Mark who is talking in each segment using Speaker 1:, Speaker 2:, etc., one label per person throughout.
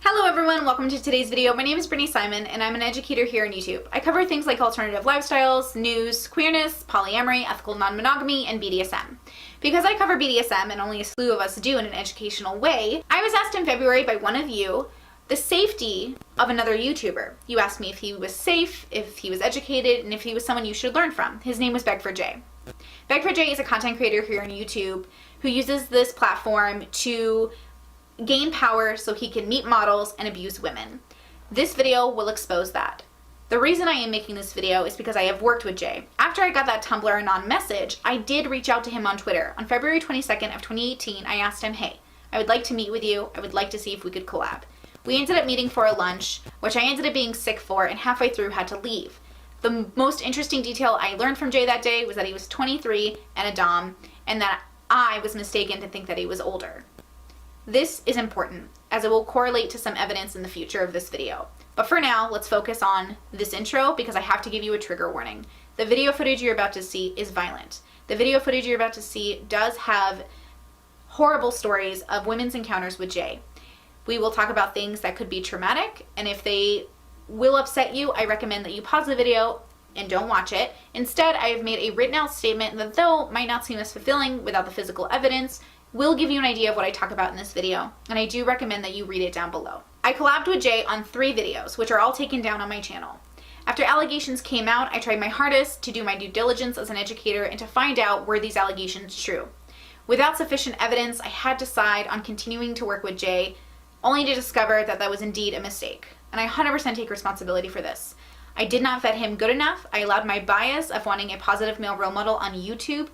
Speaker 1: Hello everyone, welcome to today's video. My name is Brittany Simon and I'm an educator here on YouTube. I cover things like alternative lifestyles, news, queerness, polyamory, ethical non-monogamy, and BDSM. Because I cover BDSM and only a slew of us do in an educational way, I was asked in February by one of you the safety of another YouTuber. You asked me if he was safe, if he was educated, and if he was someone you should learn from. His name was Beg4J. Beg4J is a content creator here on YouTube who uses this platform to gain power so he can meet models and abuse women. This video will expose that. The reason I am making this video is because I have worked with Jay. After I got that Tumblr Anon message, I did reach out to him on Twitter. On February 22nd of 2018, I asked him, hey, I would like to meet with you. I would like to see if we could collab. We ended up meeting for a lunch, which I ended up being sick for and halfway through had to leave. The most interesting detail I learned from Jay that day was that he was 23 and a dom, and that I was mistaken to think that he was older. This is important, as it will correlate to some evidence in the future of this video. But for now, let's focus on this intro because I have to give you a trigger warning. The video footage you're about to see is violent. The video footage you're about to see does have horrible stories of women's encounters with Jay. We will talk about things that could be traumatic, and if they will upset you, I recommend that you pause the video and don't watch it. Instead, I have made a written out statement that, though might not seem as fulfilling without the physical evidence, will give you an idea of what I talk about in this video, and I do recommend that you read it down below. I collabed with Jay on 3 videos, which are all taken down on my channel. After allegations came out, I tried my hardest to do my due diligence as an educator and to find out were these allegations true. Without sufficient evidence, I had to decide on continuing to work with Jay, only to discover that that was indeed a mistake. And I 100% take responsibility for this. I did not vet him good enough. I allowed my bias of wanting a positive male role model on YouTube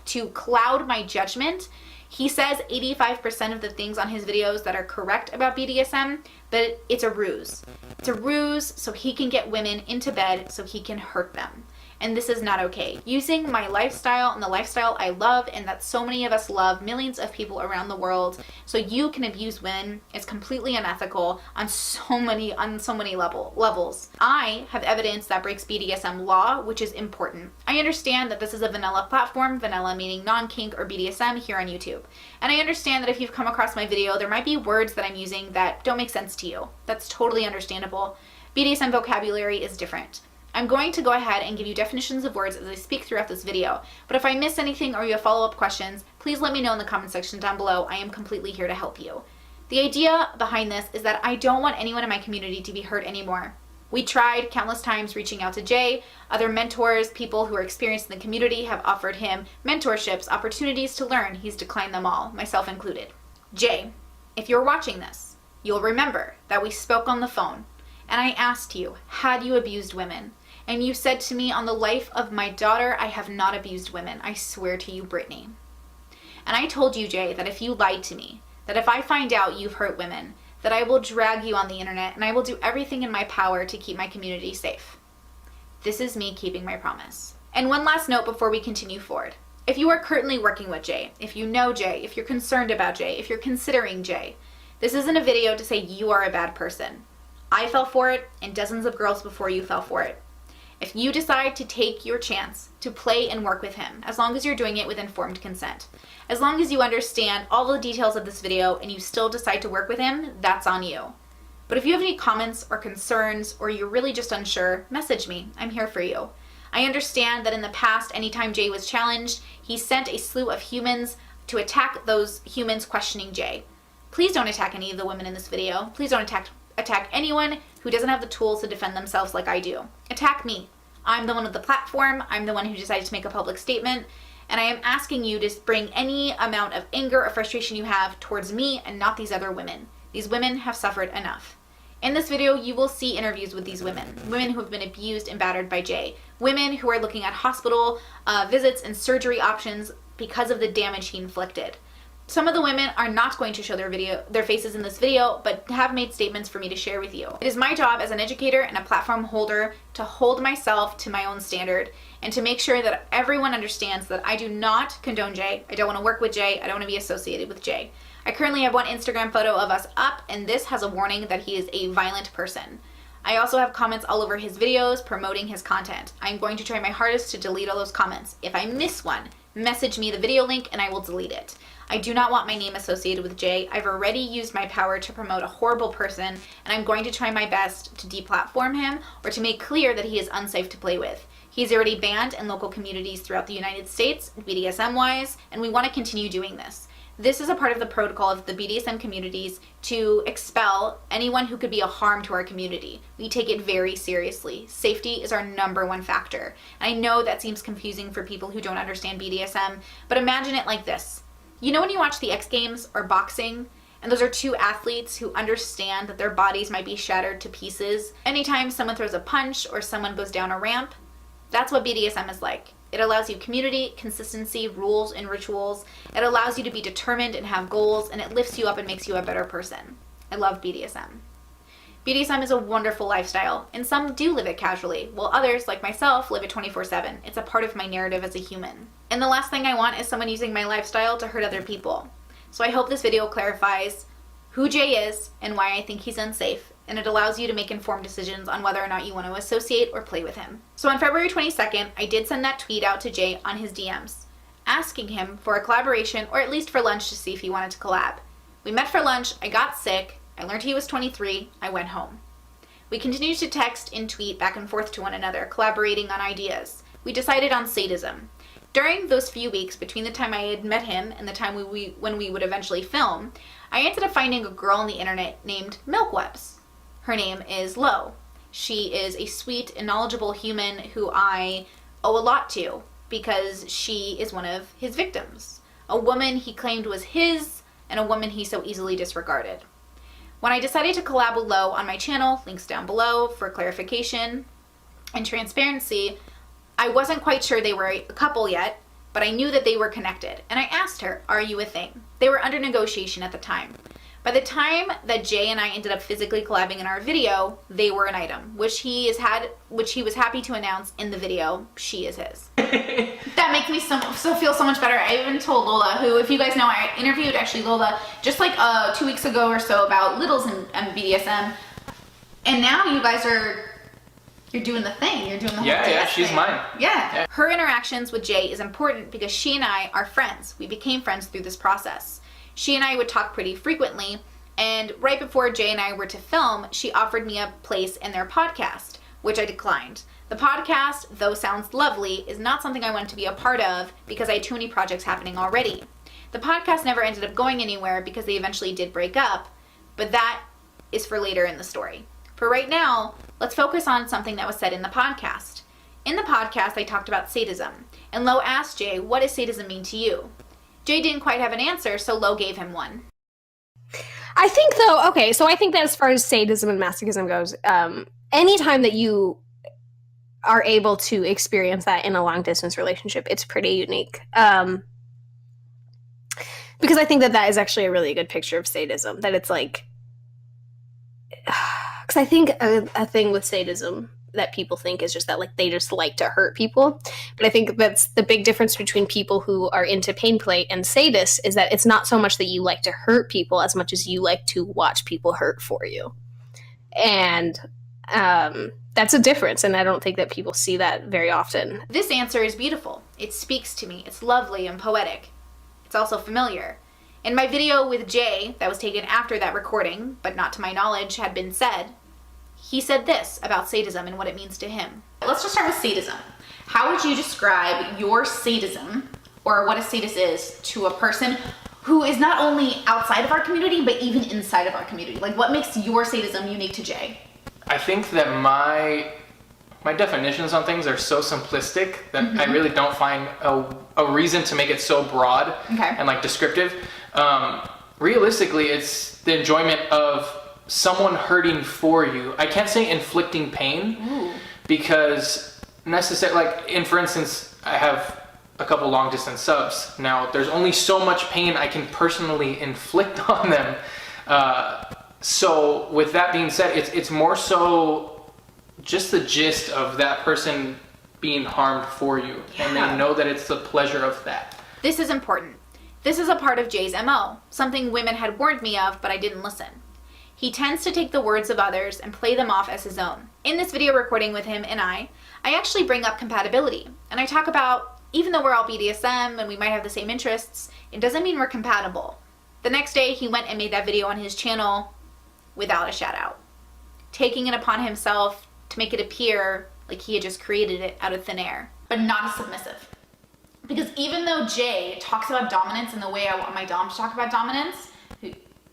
Speaker 1: to cloud my judgment. He says 85% of the things on his videos that are correct about BDSM, but it's a ruse. It's a ruse so he can get women into bed so he can hurt them. And this is not okay. Using my lifestyle and the lifestyle I love and that so many of us love, millions of people around the world, so you can abuse women is completely unethical on so many levels. I have evidence that breaks BDSM law, which is important. I understand that this is a vanilla platform, vanilla meaning non-kink or BDSM here on YouTube. And I understand that if you've come across my video, there might be words that I'm using that don't make sense to you. That's totally understandable. BDSM vocabulary is different. I'm going to go ahead and give you definitions of words as I speak throughout this video, but if I miss anything or you have follow-up questions, please let me know in the comment section down below. I am completely here to help you. The idea behind this is that I don't want anyone in my community to be hurt anymore. We tried countless times reaching out to Jay. Other mentors, people who are experienced in the community, have offered him mentorships, opportunities to learn. He's declined them all, myself included. Jay, if you're watching this, you'll remember that we spoke on the phone and I asked you, had you abused women? And you said to me, on the life of my daughter, I have not abused women. I swear to you, Brittany. And I told you, Jay, that if you lied to me, that if I find out you've hurt women, that I will drag you on the internet and I will do everything in my power to keep my community safe. This is me keeping my promise. And one last note before we continue forward. If you are currently working with Jay, if you know Jay, if you're concerned about Jay, if you're considering Jay, this isn't a video to say you are a bad person. I fell for it and dozens of girls before you fell for it. If you decide to take your chance to play and work with him, as long as you're doing it with informed consent, as long as you understand all the details of this video and you still decide to work with him, that's on you. But if you have any comments or concerns or you're really just unsure, message me. I'm here for you. I understand that in the past, anytime Jay was challenged, he sent a slew of humans to attack those humans questioning Jay. Please don't attack any of the women in this video. Please don't attack anyone who doesn't have the tools to defend themselves like I do. Attack me. I'm the one with the platform. I'm the one who decided to make a public statement. And I am asking you to bring any amount of anger or frustration you have towards me and not these other women. These women have suffered enough. In this video, you will see interviews with these women who have been abused and battered by Jay, women who are looking at hospital visits and surgery options because of the damage he inflicted. Some of the women are not going to show their faces in this video, but have made statements for me to share with you. It is my job as an educator and a platform holder to hold myself to my own standard and to make sure that everyone understands that I do not condone Jay. I don't want to work with Jay. I don't want to be associated with Jay. I currently have one Instagram photo of us up, and this has a warning that he is a violent person. I also have comments all over his videos promoting his content. I'm going to try my hardest to delete all those comments. If I miss one, message me the video link and I will delete it. I do not want my name associated with Jay. I've already used my power to promote a horrible person, and I'm going to try my best to deplatform him or to make clear that he is unsafe to play with. He's already banned in local communities throughout the United States, BDSM-wise, and we want to continue doing this. This is a part of the protocol of the BDSM communities to expel anyone who could be a harm to our community. We take it very seriously. Safety is our #1 factor. I know that seems confusing for people who don't understand BDSM, but imagine it like this. You know when you watch the X Games or boxing, and those are two athletes who understand that their bodies might be shattered to pieces anytime someone throws a punch or someone goes down a ramp? That's what BDSM is like. It allows you community, consistency, rules, and rituals. It allows you to be determined and have goals, and it lifts you up and makes you a better person. I love BDSM. BDSM is a wonderful lifestyle, and some do live it casually, while others, like myself, live it 24/7. It's a part of my narrative as a human. And the last thing I want is someone using my lifestyle to hurt other people. So I hope this video clarifies who Jay is and why I think he's unsafe, and it allows you to make informed decisions on whether or not you want to associate or play with him. So on February 22nd, I did send that tweet out to Jay on his DMs, asking him for a collaboration or at least for lunch to see if he wanted to collab. We met for lunch, I got sick, I learned he was 23, I went home. We continued to text and tweet back and forth to one another, collaborating on ideas. We decided on sadism. During those few weeks between the time I had met him and the time when we would eventually film, I ended up finding a girl on the internet named Milkwebs. Her name is Lo. She is a sweet and knowledgeable human who I owe a lot to because she is one of his victims. A woman he claimed was his and a woman he so easily disregarded. When I decided to collab with Lo on my channel, links down below for clarification and transparency, I wasn't quite sure they were a couple yet, but I knew that they were connected. And I asked her, are you a thing? They were under negotiation at the time. By the time that Jay and I ended up physically collabing in our video, they were an item, which he was happy to announce in the video. She is his. That makes me so feel so much better. I even told Lola, who, if you guys know, I interviewed actually Lola just like 2 weeks ago or so about littles and BDSM, and now you guys you're doing the thing. You're doing the whole
Speaker 2: yeah, she's
Speaker 1: thing.
Speaker 2: mine.
Speaker 1: Yeah. Her interactions with Jay is important because she and I are friends. We became friends through this process. She and I would talk pretty frequently, and right before Jay and I were to film, she offered me a place in their podcast, which I declined. The podcast, though sounds lovely, is not something I wanted to be a part of because I had too many projects happening already. The podcast never ended up going anywhere because they eventually did break up, but that is for later in the story. For right now, let's focus on something that was said in the podcast. In the podcast, I talked about sadism, and Lo asked Jay, what does sadism mean to you? Jay didn't quite have an answer, so Lo gave him one.
Speaker 3: I think though, okay, so I think that as far as sadism and masochism goes, anytime that you are able to experience that in a long distance relationship, it's pretty unique. Because I think that is actually a really good picture of sadism, that it's like, because I think a thing with sadism that people think is just that like they just like to hurt people, but I think that's the big difference between people who are into pain play and sadists, is that it's not so much that you like to hurt people as much as you like to watch people hurt for you. And that's a difference, and I don't think that people see that very often.
Speaker 1: This answer is beautiful. It speaks to me. It's lovely and poetic. It's also familiar. In my video with Jay, that was taken after that recording, but not to my knowledge had been said, he said this about sadism and what it means to him. Let's just start with sadism. How would you describe your sadism, or what a sadist is, to a person who is not only outside of our community, but even inside of our community? Like, what makes your sadism unique to Jay?
Speaker 2: I think that my definitions on things are so simplistic that I really don't find a reason to make it so broad and like descriptive. Realistically, it's the enjoyment of someone hurting for you. I can't say inflicting pain because for instance, I have a couple long distance subs. Now, there's only so much pain I can personally inflict on them. So with that being said, it's more so just the gist of that person being harmed for you, and they know that it's the pleasure of that.
Speaker 1: This is important. This is a part of Jay's MO, something women had warned me of, but I didn't listen. He tends to take the words of others and play them off as his own. In this video recording with him and I actually bring up compatibility, and I talk about even though we're all BDSM and we might have the same interests, it doesn't mean we're compatible. The next day, he went and made that video on his channel without a shout out, taking it upon himself to make it appear like he had just created it out of thin air, but not as submissive. Because even though Jay talks about dominance in the way I want my dom to talk about dominance,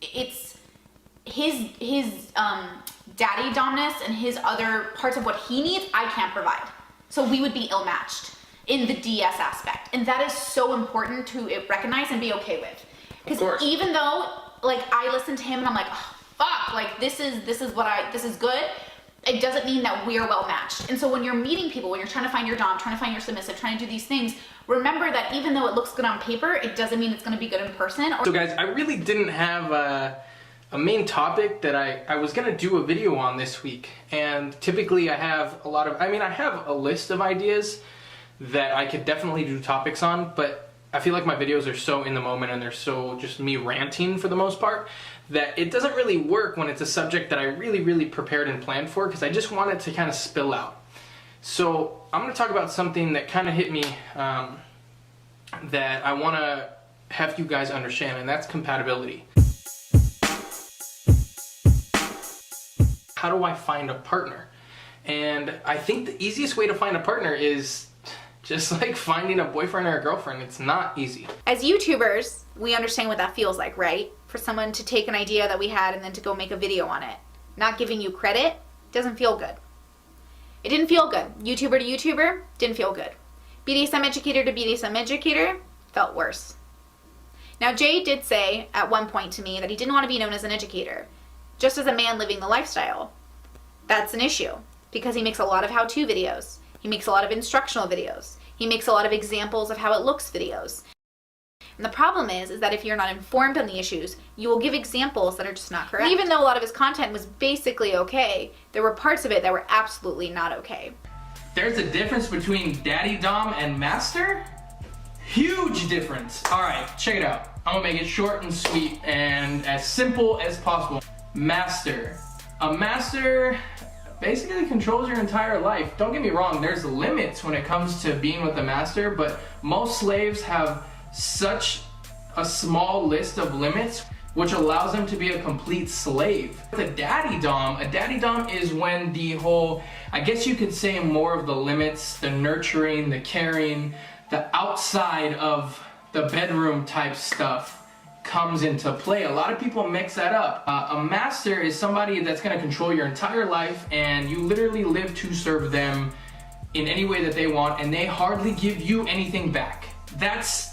Speaker 1: it's his daddy domness and his other parts of what he needs, I can't provide. So we would be ill-matched in the DS aspect. And that is so important to recognize and be okay with. Because even though, like, I listen to him and I'm like, oh, fuck, like, this is good, it doesn't mean that we're well matched. And so when you're meeting people, when you're trying to find your dom, trying to find your submissive, trying to do these things, remember that even though it looks good on paper, it doesn't mean it's going to be good in person.
Speaker 2: So guys, I really didn't have a main topic that I was going to do a video on this week. And typically I have I have a list of ideas that I could definitely do topics on, but I feel like my videos are so in the moment and they're so just me ranting for the most part that it doesn't really work when it's a subject that I really prepared and planned for, because I just want it to kind of spill out. So I'm going to talk about something that kind of hit me that I want to have you guys understand, and that's compatibility. How do I find a partner? And I think the easiest way to find a partner is just like finding a boyfriend or a girlfriend. It's not easy.
Speaker 1: As YouTubers, we understand what that feels like, right? For someone to take an idea that we had and then to go make a video on it. Not giving you credit doesn't feel good. It didn't feel good. YouTuber to YouTuber didn't feel good. BDSM educator to BDSM educator felt worse. Now, Jay did say at one point to me that he didn't want to be known as an educator, just as a man living the lifestyle. That's an issue because he makes a lot of how-to videos. He makes a lot of instructional videos. He makes a lot of examples of how it looks videos. And the problem is that if you're not informed on the issues, you will give examples that are just not correct. And even though a lot of his content was basically okay, there were parts of it that were absolutely not okay.
Speaker 2: There's a difference between daddy dom and master? Huge difference. All right, check it out. I'm gonna make it short and sweet and as simple as possible. Master. A master basically controls your entire life. Don't get me wrong, there's limits when it comes to being with a master, but most slaves have such a small list of limits which allows them to be a complete slave. A daddy dom is when the whole, I guess you could say more of the limits, the nurturing, the caring, the outside of the bedroom type stuff comes into play. A lot of people mix that up. A master is somebody that's going to control your entire life and you literally live to serve them in any way that they want and they hardly give you anything back. That's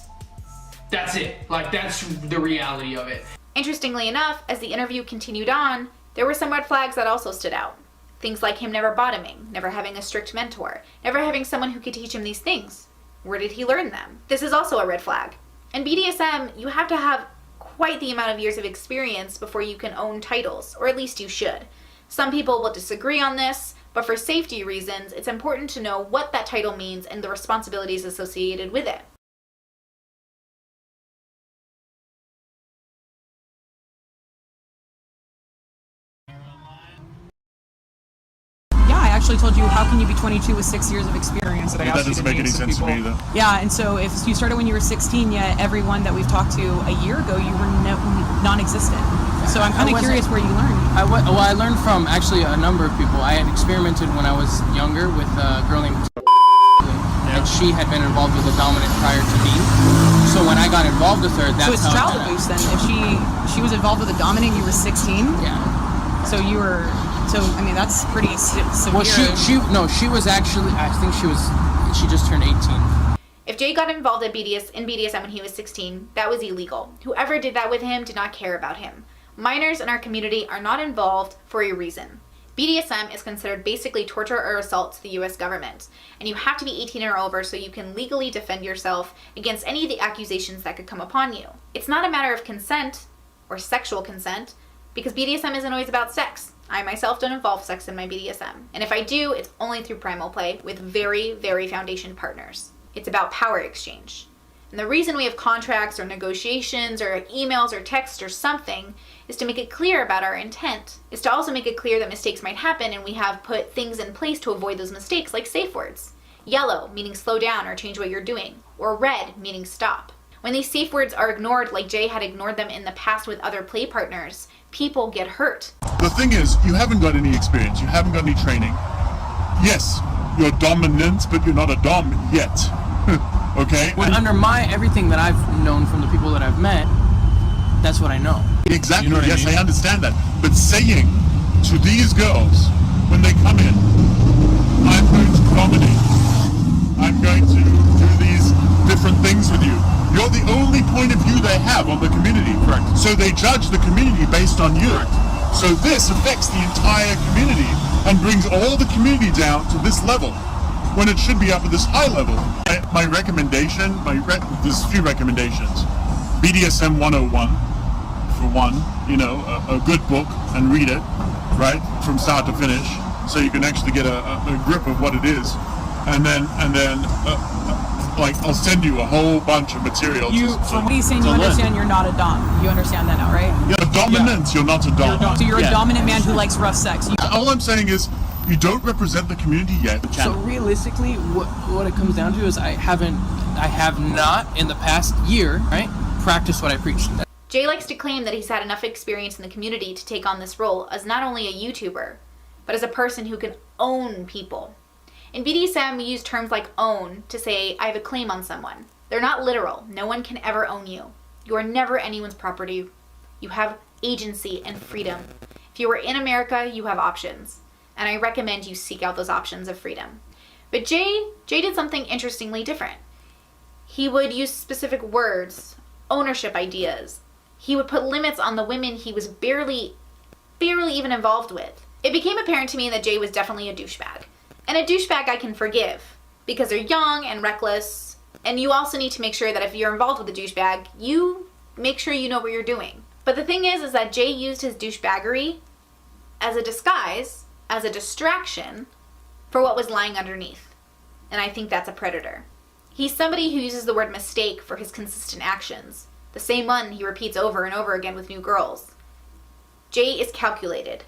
Speaker 2: it. Like, that's the reality of it.
Speaker 1: Interestingly enough, as the interview continued on, there were some red flags that also stood out. Things like him never bottoming, never having a strict mentor, never having someone who could teach him these things. Where did he learn them? This is also a red flag. In BDSM, you have to have quite the amount of years of experience before you can own titles, or at least you should. Some people will disagree on this, but for safety reasons, it's important to know what that title means and the responsibilities associated with it.
Speaker 4: Actually told you, how can you be 22 with 6 years of experience? That
Speaker 5: doesn't make any sense to me either.
Speaker 4: Yeah, and so if you started when you were 16, yet everyone that we've talked to a year ago, you were non-existent. So I'm kind of curious where you learned.
Speaker 6: I learned from actually a number of people. I had experimented when I was younger with a girl named and she had been involved with a dominant prior to me. So when I got involved with her, that's
Speaker 4: so it's
Speaker 6: how
Speaker 4: child abuse then. If she was involved with a dominant, you were 16.
Speaker 6: Yeah.
Speaker 4: So you were. So, I mean, that's pretty severe.
Speaker 6: Well, she was actually, I think she just turned 18.
Speaker 1: If Jay got involved in BDSM when he was 16, that was illegal. Whoever did that with him did not care about him. Minors in our community are not involved for a reason. BDSM is considered basically torture or assault to the US government, and you have to be 18 or over so you can legally defend yourself against any of the accusations that could come upon you. It's not a matter of consent or sexual consent, because BDSM isn't always about sex. I myself don't involve sex in my BDSM. And if I do, it's only through primal play with very, very foundation partners. It's about power exchange. And the reason we have contracts or negotiations or emails or text or something is to make it clear about our intent. Is to also make it clear that mistakes might happen and we have put things in place to avoid those mistakes, like safe words. Yellow, meaning slow down or change what you're doing. Or red, meaning stop. When these safe words are ignored, like Jay had ignored them in the past with other play partners, people get hurt.
Speaker 5: The thing is, you haven't got any experience, you haven't got any training. Yes, you're dominant, but you're not a dom yet. Okay?
Speaker 6: But under everything that I've known from the people that I've met, that's what I know.
Speaker 5: Exactly,
Speaker 6: You know what
Speaker 5: yes,
Speaker 6: I mean?
Speaker 5: I understand that. But saying to these girls, when they come in, I'm going to dominate, I'm going to do these different things with you. You're the only point of view they have on the community.
Speaker 6: Correct.
Speaker 5: So they judge the community based on you.
Speaker 6: Correct.
Speaker 5: So this affects the entire community and brings all the community down to this level when it should be up at this high level. My recommendation, there's a few recommendations. BDSM 101, for one, a good book and read it, right, from start to finish, so you can actually get a grip of what it is. And then I'll send you a whole bunch of material.
Speaker 4: From what he's saying, you understand you're not a dom. You understand that now, right?
Speaker 5: You're dominant, you're not a dom.
Speaker 4: So you're a dominant man who likes rough sex.
Speaker 5: All I'm saying is, you don't represent the community yet.
Speaker 6: So realistically, what it comes down to is I have not in the past year, right, practiced what I preached.
Speaker 1: Jay likes to claim that he's had enough experience in the community to take on this role as not only a YouTuber, but as a person who can own people. In BDSM, we use terms like own to say, I have a claim on someone. They're not literal. No one can ever own you. You are never anyone's property. You have agency and freedom. If you are in America, you have options. And I recommend you seek out those options of freedom. But Jay did something interestingly different. He would use specific words, ownership ideas. He would put limits on the women he was barely even involved with. It became apparent to me that Jay was definitely a douchebag. And a douchebag I can forgive because they're young and reckless. And you also need to make sure that if you're involved with a douchebag, you make sure you know what you're doing. But the thing is that Jay used his douchebaggery as a disguise, as a distraction for what was lying underneath. And I think that's a predator. He's somebody who uses the word mistake for his consistent actions, the same one he repeats over and over again with new girls. Jay is calculated.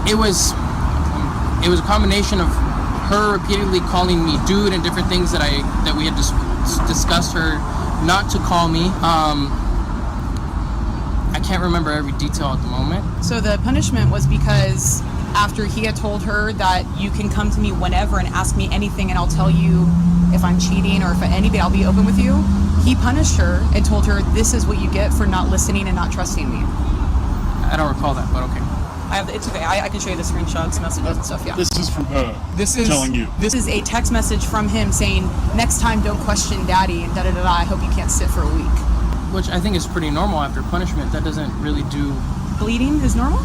Speaker 6: It was a combination of her repeatedly calling me dude and different things that we had discussed her not to call me. I can't remember every detail at the moment.
Speaker 4: So the punishment was because after he had told her that you can come to me whenever and ask me anything and I'll tell you if I'm cheating or if anything, I'll be open with you. He punished her and told her this is what you get for not listening and not trusting me.
Speaker 6: I don't recall that, but okay.
Speaker 4: It's okay. I can show you the screenshots, messages and stuff. Yeah.
Speaker 5: This is from her.
Speaker 4: This is
Speaker 5: telling you.
Speaker 4: This is a text message from him saying, "Next time, don't question Daddy." And da da da. I hope you can't sit for a week.
Speaker 6: Which I think is pretty normal after punishment. That doesn't really do.
Speaker 4: Bleeding is normal.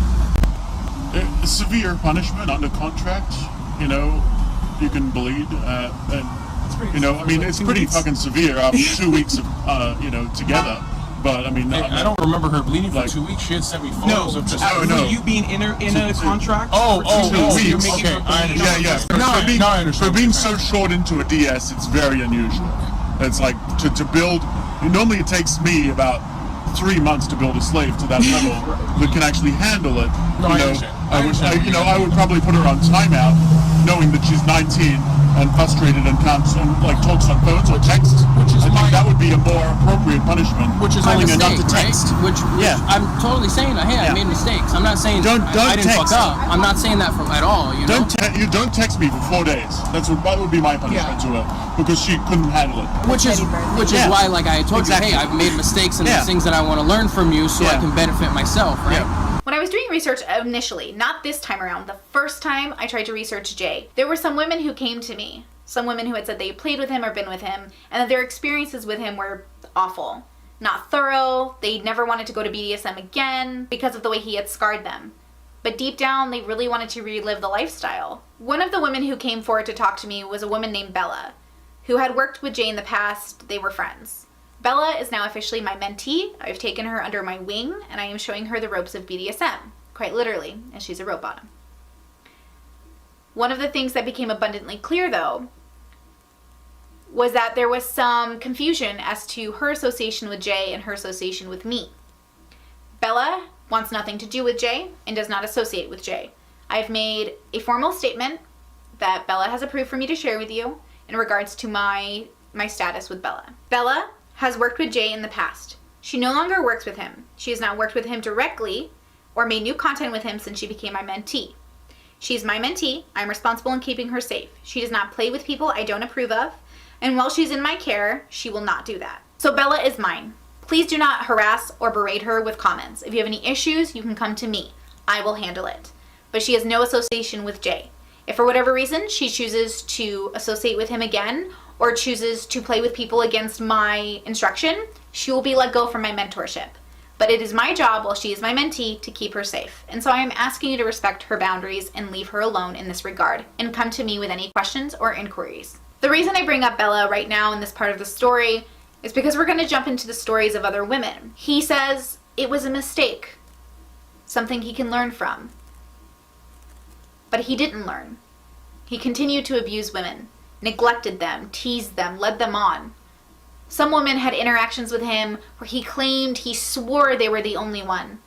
Speaker 5: Severe punishment under contract. You can bleed, and it's pretty fucking severe after 2 weeks of together. But
Speaker 7: I don't remember her bleeding for 2 weeks. She had sent me photos of just
Speaker 8: you being in a contract.
Speaker 5: Oh,
Speaker 8: for 2 weeks.
Speaker 5: Okay, I understand. For being so short into a DS, it's very unusual. It's like to build. Normally, it takes me about 3 months to build a slave to that level that can actually handle it. I would probably put her on timeout, knowing that she's 19 and frustrated and can't talks on phones or texts. I think that would be a more appropriate punishment.
Speaker 6: Which is
Speaker 5: calling
Speaker 6: my mistake,
Speaker 5: enough to text.
Speaker 6: right? Which I'm totally saying that. Hey, I made mistakes. I'm not saying
Speaker 5: Don't
Speaker 6: I didn't
Speaker 5: text.
Speaker 6: fuck up. I'm not saying that at all. You know.
Speaker 5: Don't text me for 4 days. That would be my punishment to her because she couldn't handle it.
Speaker 6: Which is why, like I told you, hey, I've made mistakes and there's things that I want to learn from you so I can benefit myself, right?
Speaker 1: When I was doing research initially, not this time around, the first time I tried to research Jay, there were some women who came to me. Some women who had said they played with him or been with him, and that their experiences with him were awful. Not thorough, they never wanted to go to BDSM again because of the way he had scarred them. But deep down, they really wanted to relive the lifestyle. One of the women who came forward to talk to me was a woman named Bella, who had worked with Jay in the past. They were friends. Bella is now officially my mentee. I've taken her under my wing, and I am showing her the ropes of BDSM, quite literally, as she's a rope bottom. One of the things that became abundantly clear, though, was that there was some confusion as to her association with Jay and her association with me. Bella wants nothing to do with Jay and does not associate with Jay. I've made a formal statement that Bella has approved for me to share with you in regards to my status with Bella. Bella has worked with Jay in the past. She no longer works with him. She has not worked with him directly or made new content with him since she became my mentee. She's my mentee. I'm responsible in keeping her safe. She does not play with people I don't approve of, and while she's in my care, she will not do that. So Bella is mine. Please do not harass or berate her with comments. If you have any issues, you can come to me. I will handle it. But she has no association with Jay. If for whatever reason she chooses to associate with him again or chooses to play with people against my instruction, she will be let go from my mentorship. But it is my job, while she is my mentee, to keep her safe. And so I am asking you to respect her boundaries and leave her alone in this regard, and come to me with any questions or inquiries. The reason I bring up Bella right now in this part of the story is because we're going to jump into the stories of other women. He says it was a mistake, something he can learn from. But he didn't learn. He continued to abuse women, neglected them, teased them, led them on. Some women had interactions with him where he swore they were the only one,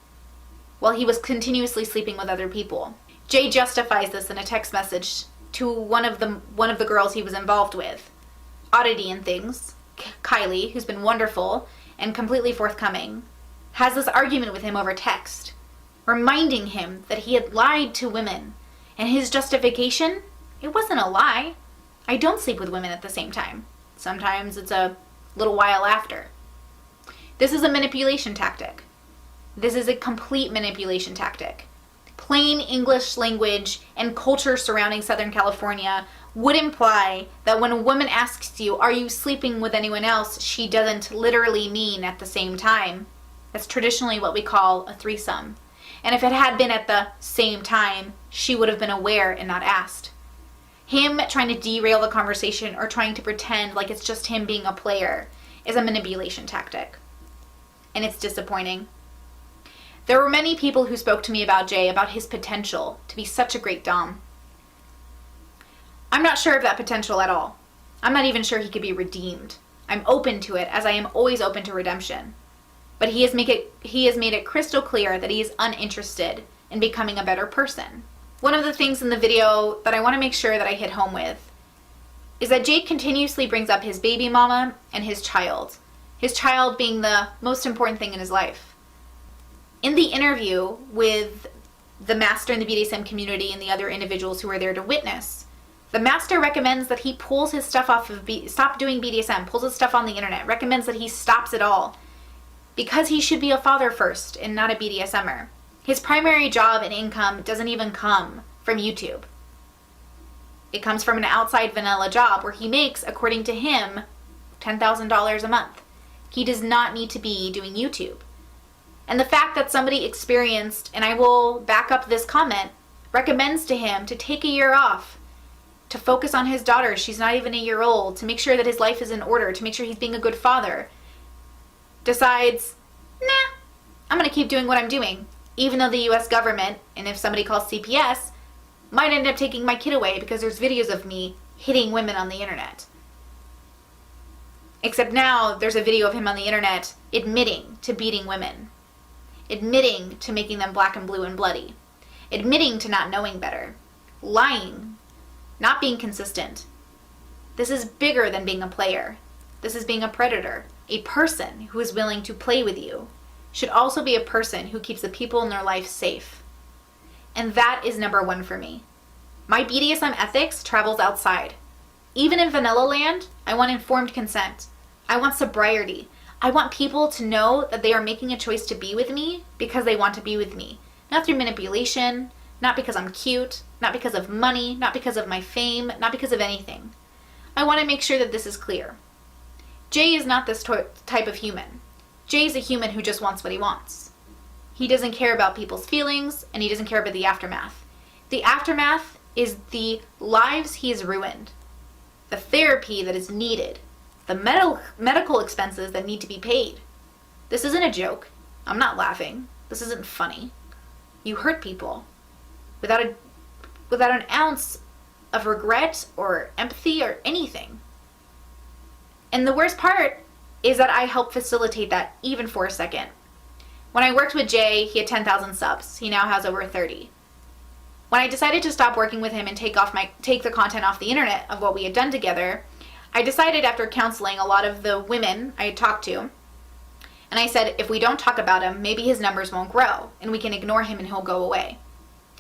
Speaker 1: while he was continuously sleeping with other people. Jay justifies this in a text message to one of the girls he was involved with. Oddity and Things, Kylie, who's been wonderful and completely forthcoming, has this argument with him over text, reminding him that he had lied to women. And his justification, it wasn't a lie. I don't sleep with women at the same time. Sometimes it's a little while after. This is a manipulation tactic. This is a complete manipulation tactic. Plain English language and culture surrounding Southern California would imply that when a woman asks you, are you sleeping with anyone else, she doesn't literally mean at the same time. That's traditionally what we call a threesome. And if it had been at the same time, she would have been aware and not asked. Him trying to derail the conversation or trying to pretend like it's just him being a player is a manipulation tactic. And it's disappointing. There were many people who spoke to me about Jay, about his potential to be such a great dom. I'm not sure of that potential at all. I'm not even sure he could be redeemed. I'm open to it, as I am always open to redemption. But he has made it crystal clear that he is uninterested in becoming a better person. One of the things in the video that I want to make sure that I hit home with is that Jake continuously brings up his baby mama and his child being the most important thing in his life. In the interview with the master in the BDSM community and the other individuals who are there to witness, the master recommends that he pulls his stuff off of stop doing BDSM, pulls his stuff on the internet, recommends that he stops it all, because he should be a father first and not a BDSMer. His primary job and income doesn't even come from YouTube. It comes from an outside vanilla job where he makes, according to him, $10,000 a month. He does not need to be doing YouTube. And the fact that somebody experienced, and I will back up this comment, recommends to him to take a year off, to focus on his daughter, she's not even a year old, to make sure that his life is in order, to make sure he's being a good father, decides, nah, I'm going to keep doing what I'm doing. Even though the US government, and if somebody calls CPS, might end up taking my kid away because there's videos of me hitting women on the internet. Except now there's a video of him on the internet admitting to beating women. Admitting to making them black and blue and bloody. Admitting to not knowing better. Lying. Not being consistent. This is bigger than being a player. This is being a predator. A person who is willing to play with you should also be a person who keeps the people in their life safe. And that is number one for me. My BDSM ethics travels outside. Even in vanilla land, I want informed consent. I want sobriety. I want people to know that they are making a choice to be with me because they want to be with me. Not through manipulation, not because I'm cute, not because of money, not because of my fame, not because of anything. I want to make sure that this is clear. Jay is not this type of human. Jay is a human who just wants what he wants. He doesn't care about people's feelings, and he doesn't care about the aftermath. The aftermath is the lives he has ruined, the therapy that is needed, the medical expenses that need to be paid. This isn't a joke. I'm not laughing. This isn't funny. You hurt people without an ounce of regret or empathy or anything. And the worst part is that I help facilitate that even for a second. When I worked with Jay, he had 10,000 subs. He now has over 30. When I decided to stop working with him and take the content off the internet of what we had done together, I decided after counseling a lot of the women I had talked to, and I said, if we don't talk about him, maybe his numbers won't grow, and we can ignore him and he'll go away.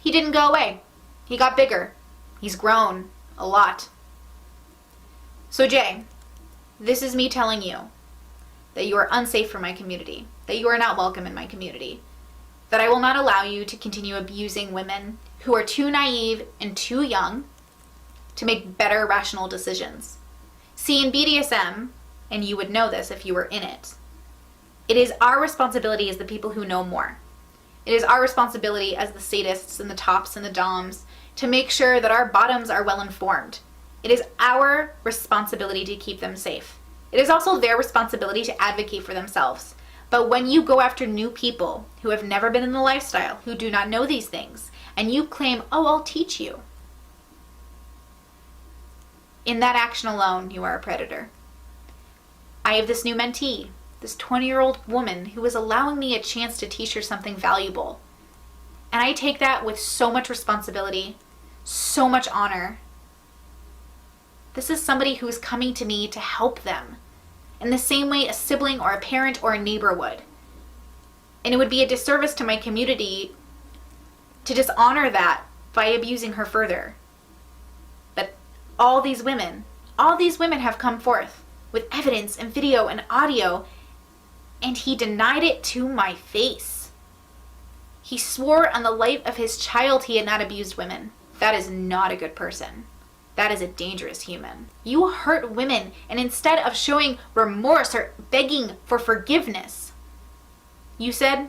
Speaker 1: He didn't go away. He got bigger. He's grown a lot. So Jay, this is me telling you that you are unsafe for my community, that you are not welcome in my community, that I will not allow you to continue abusing women who are too naive and too young to make better rational decisions. See, in BDSM, and you would know this if you were in it, it is our responsibility as the people who know more. It is our responsibility as the sadists and the tops and the doms to make sure that our bottoms are well informed. It is our responsibility to keep them safe. It is also their responsibility to advocate for themselves. But when you go after new people who have never been in the lifestyle, who do not know these things, and you claim, oh, I'll teach you, in that action alone, you are a predator. I have this new mentee, this 20-year-old woman who is allowing me a chance to teach her something valuable. And I take that with so much responsibility, so much honor. This is somebody who is coming to me to help them, in the same way a sibling or a parent or a neighbor would. And it would be a disservice to my community to dishonor that by abusing her further. But all these women have come forth with evidence and video and audio, and he denied it to my face. He swore on the life of his child he had not abused women. That is not a good person. That is a dangerous human. You hurt women, and instead of showing remorse or begging for forgiveness, you said,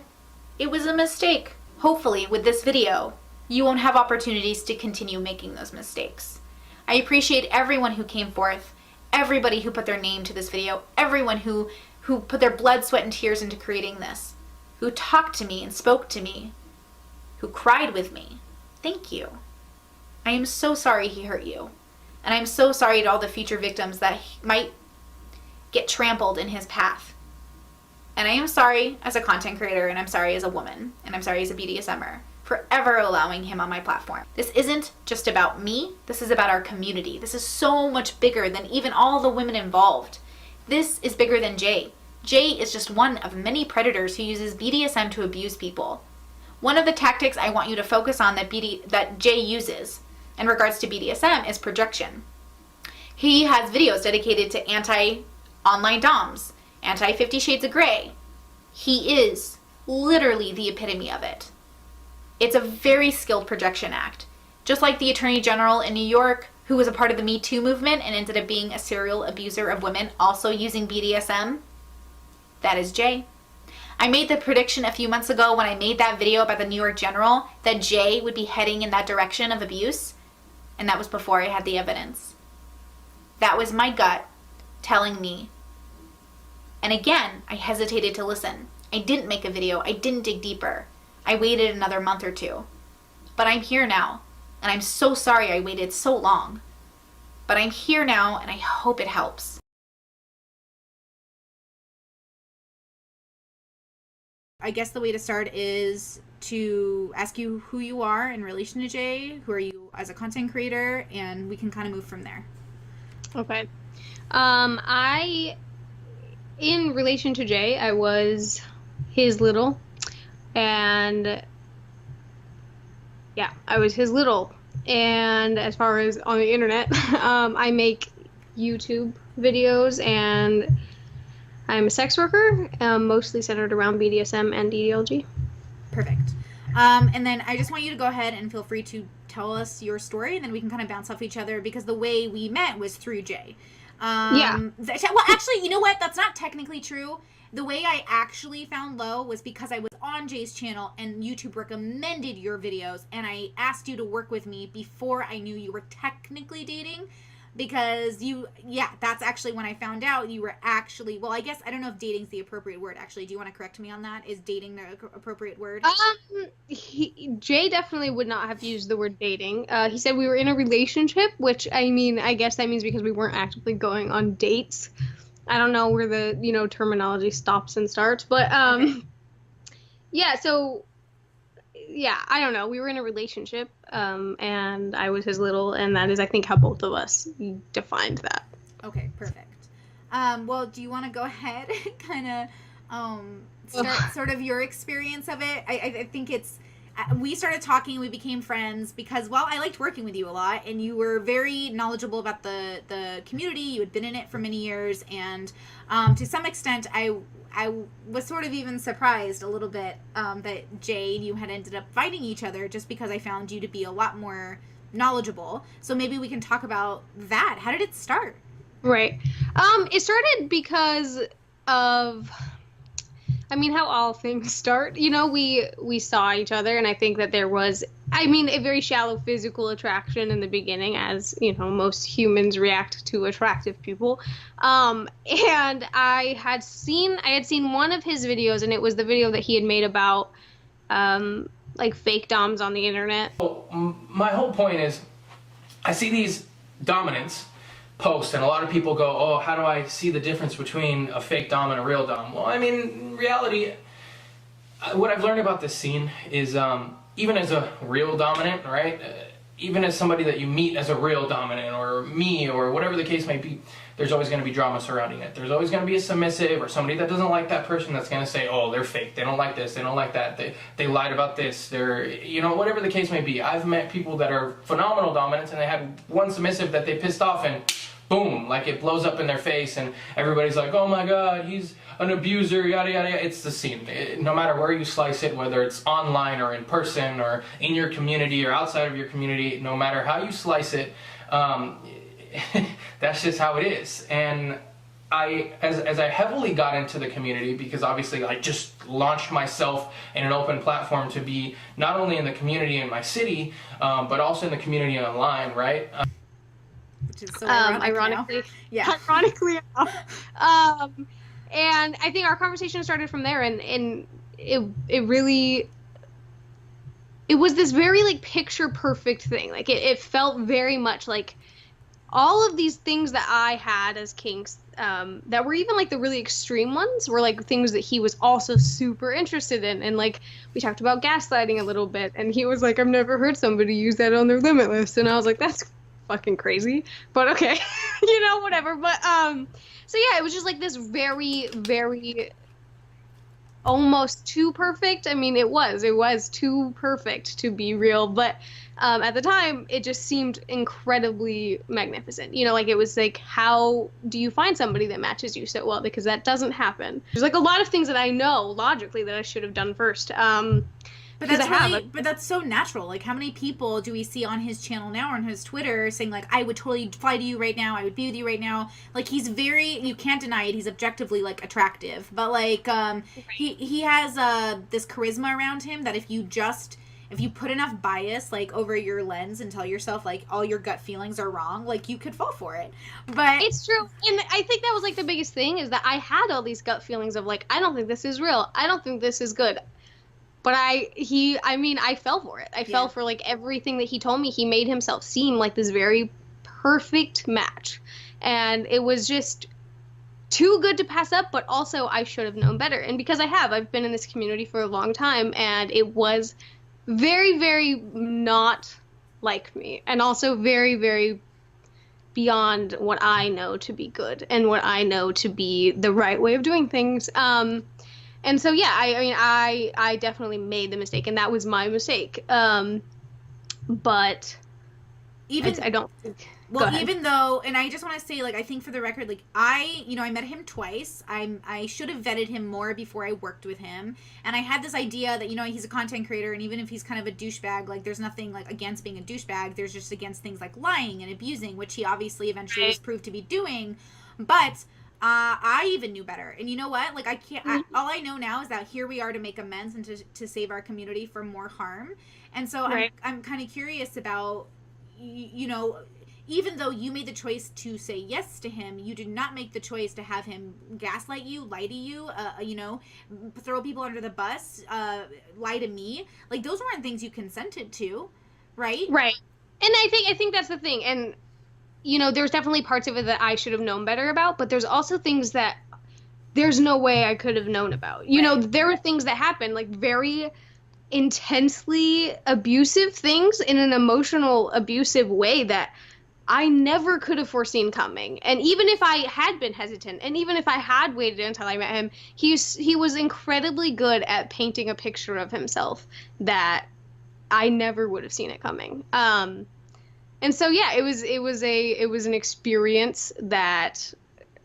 Speaker 1: it was a mistake. Hopefully, with this video, you won't have opportunities to continue making those mistakes. I appreciate everyone who came forth, everybody who put their name to this video, everyone who put their blood, sweat, and tears into creating this, who talked to me and spoke to me, who cried with me. Thank you. I am so sorry he hurt you. And I'm so sorry to all the future victims that might get trampled in his path. And I am sorry as a content creator, and I'm sorry as a woman, and I'm sorry as a BDSMer for ever allowing him on my platform. This isn't just about me, this is about our community. This is so much bigger than even all the women involved. This is bigger than Jay. Jay is just one of many predators who uses BDSM to abuse people. One of the tactics I want you to focus on that Jay uses in regards to BDSM is projection. He has videos dedicated to anti-online doms, anti-50 Shades of Grey. He is literally the epitome of it. It's a very skilled projection act. Just like the Attorney General in New York, who was a part of the Me Too movement and ended up being a serial abuser of women, also using BDSM, that is Jay. I made the prediction a few months ago when I made that video about the New York General that Jay would be heading in that direction of abuse, and that was before I had the evidence. That was my gut telling me. And again, I hesitated to listen. I didn't make a video. I didn't dig deeper. I waited another month or two. But I'm here now, and I'm so sorry I waited so long. But I'm here now, and I hope it helps. I guess the way to start is to ask you who you are in relation to Jay, who are you as a content creator, and we can kind of move from there.
Speaker 3: Okay. In relation to Jay, I was his little, and yeah, I was his little. And as far as on the internet, I make YouTube videos, and I'm a sex worker, mostly centered around BDSM and DDLG.
Speaker 1: Perfect. And then I just want you to go ahead and feel free to tell us your story, and then we can kind of bounce off each other, because the way we met was through Jay. Well, actually, you know what? That's not technically true. The way I actually found Lo was because I was on Jay's channel and YouTube recommended your videos, and I asked you to work with me before I knew you were technically dating, because that's actually when I found out you were actually, well, I guess, I don't know if dating's the appropriate word, actually. Do you want to correct me on that? Is dating the appropriate word?
Speaker 3: Jay definitely would not have used the word dating. He said we were in a relationship, which, I mean, I guess that means because we weren't actively going on dates. I don't know where the, terminology stops and starts, but, okay. Yeah, so yeah, I don't know. We were in a relationship, and I was his little, and that is, I think, how both of us defined that.
Speaker 1: Okay, perfect. Well, do you want to go ahead and kind of start sort of your experience of it? I think it's, we started talking, we became friends because, well, I liked working with you a lot, and you were very knowledgeable about the community. You had been in it for many years, and to some extent, I was sort of even surprised a little bit that Jay and you had ended up fighting each other just because I found you to be a lot more knowledgeable. So maybe we can talk about that. How did it start?
Speaker 3: Right. It started because of, I mean, how all things start. You know, we saw each other, and I think that there was, I mean, a very shallow physical attraction in the beginning, as, you know, most humans react to attractive people. And I had seen one of his videos, and it was the video that he had made about, like, fake doms on the internet.
Speaker 2: Well, my whole point is, I see these dominants post, and a lot of people go, oh, how do I see the difference between a fake dom and a real dom? Well, I mean, in reality, what I've learned about this scene is even as a real dominant, right, even as somebody that you meet as a real dominant, or me, or whatever the case may be, there's always going to be drama surrounding it. There's always going to be a submissive or somebody that doesn't like that person that's going to say, oh, they're fake, they don't like this, they don't like that, they lied about this, they're, you know, whatever the case may be. I've met people that are phenomenal dominants, and they had one submissive that they pissed off, and boom, like it blows up in their face, and everybody's like, oh my god, he's an abuser, yada yada yada. It's the scene. No matter where you slice it, whether it's online or in person or in your community or outside of your community, no matter how you slice it, that's just how it is. And as I heavily got into the community, because obviously I just launched myself in an open platform to be not only in the community in my city, but also in the community online, right?
Speaker 1: Which is so ironically
Speaker 3: now.
Speaker 1: Yeah.
Speaker 3: Ironically and I think our conversation started from there, and it really, it was this very, like, picture perfect thing. Like, it felt very much like all of these things that I had as kinks, that were even, like, the really extreme ones, were, like, things that he was also super interested in. And, like, we talked about gaslighting a little bit, and he was like, I've never heard somebody use that on their Limitless. And I was like, that's fucking crazy, but okay. You know, whatever. But so yeah, it was just like this very, very almost too perfect. I mean, it was too perfect to be real, but at the time it just seemed incredibly magnificent. You know, like, it was like, how do you find somebody that matches you so well? Because that doesn't happen. There's like a lot of things that I know logically that I should have done first.
Speaker 1: But that's so natural. Like, how many people do we see on his channel now or on his Twitter saying, like, I would totally fly to you right now, I would be with you right now. Like, he's very, you can't deny it, he's objectively, like, attractive. But, like, he has this charisma around him that if you put enough bias, like, over your lens and tell yourself, like, all your gut feelings are wrong, like, you could fall for it. But
Speaker 3: it's true. And I think that was, like, the biggest thing, is that I had all these gut feelings of, like, I don't think this is real, I don't think this is good. But I fell for it. I fell for, like, everything that he told me. He made himself seem like this very perfect match. And it was just too good to pass up, but also I should have known better. And because I've been in this community for a long time, and it was very, very not like me. And also very, very beyond what I know to be good and what I know to be the right way of doing things. And so, yeah, I mean, I definitely made the mistake, and that was my mistake. But I don't think...
Speaker 1: Well, even though, and I just want to say, like, I think for the record, like, I met him twice. I should have vetted him more before I worked with him. And I had this idea that, you know, he's a content creator, and even if he's kind of a douchebag, like, there's nothing, like, against being a douchebag. There's just against things like lying and abusing, which he obviously eventually was proved to be doing. But... I even knew better. And you know what? Like, all I know now is that here we are to make amends and to save our community from more harm. And so I'm kind of curious about, you know, even though you made the choice to say yes to him, you did not make the choice to have him gaslight you, lie to you, you know, throw people under the bus, lie to me. Like, those weren't things you consented to, right?
Speaker 3: Right. And I think that's the thing. And, you know, there's definitely parts of it that I should have known better about, but there's also things that there's no way I could have known about. You know, there were things that happened, like, very intensely abusive things in an emotional abusive way that I never could have foreseen coming. And even if I had been hesitant, and even if I had waited until I met him, he was incredibly good at painting a picture of himself that I never would have seen it coming. And so yeah, it was an experience that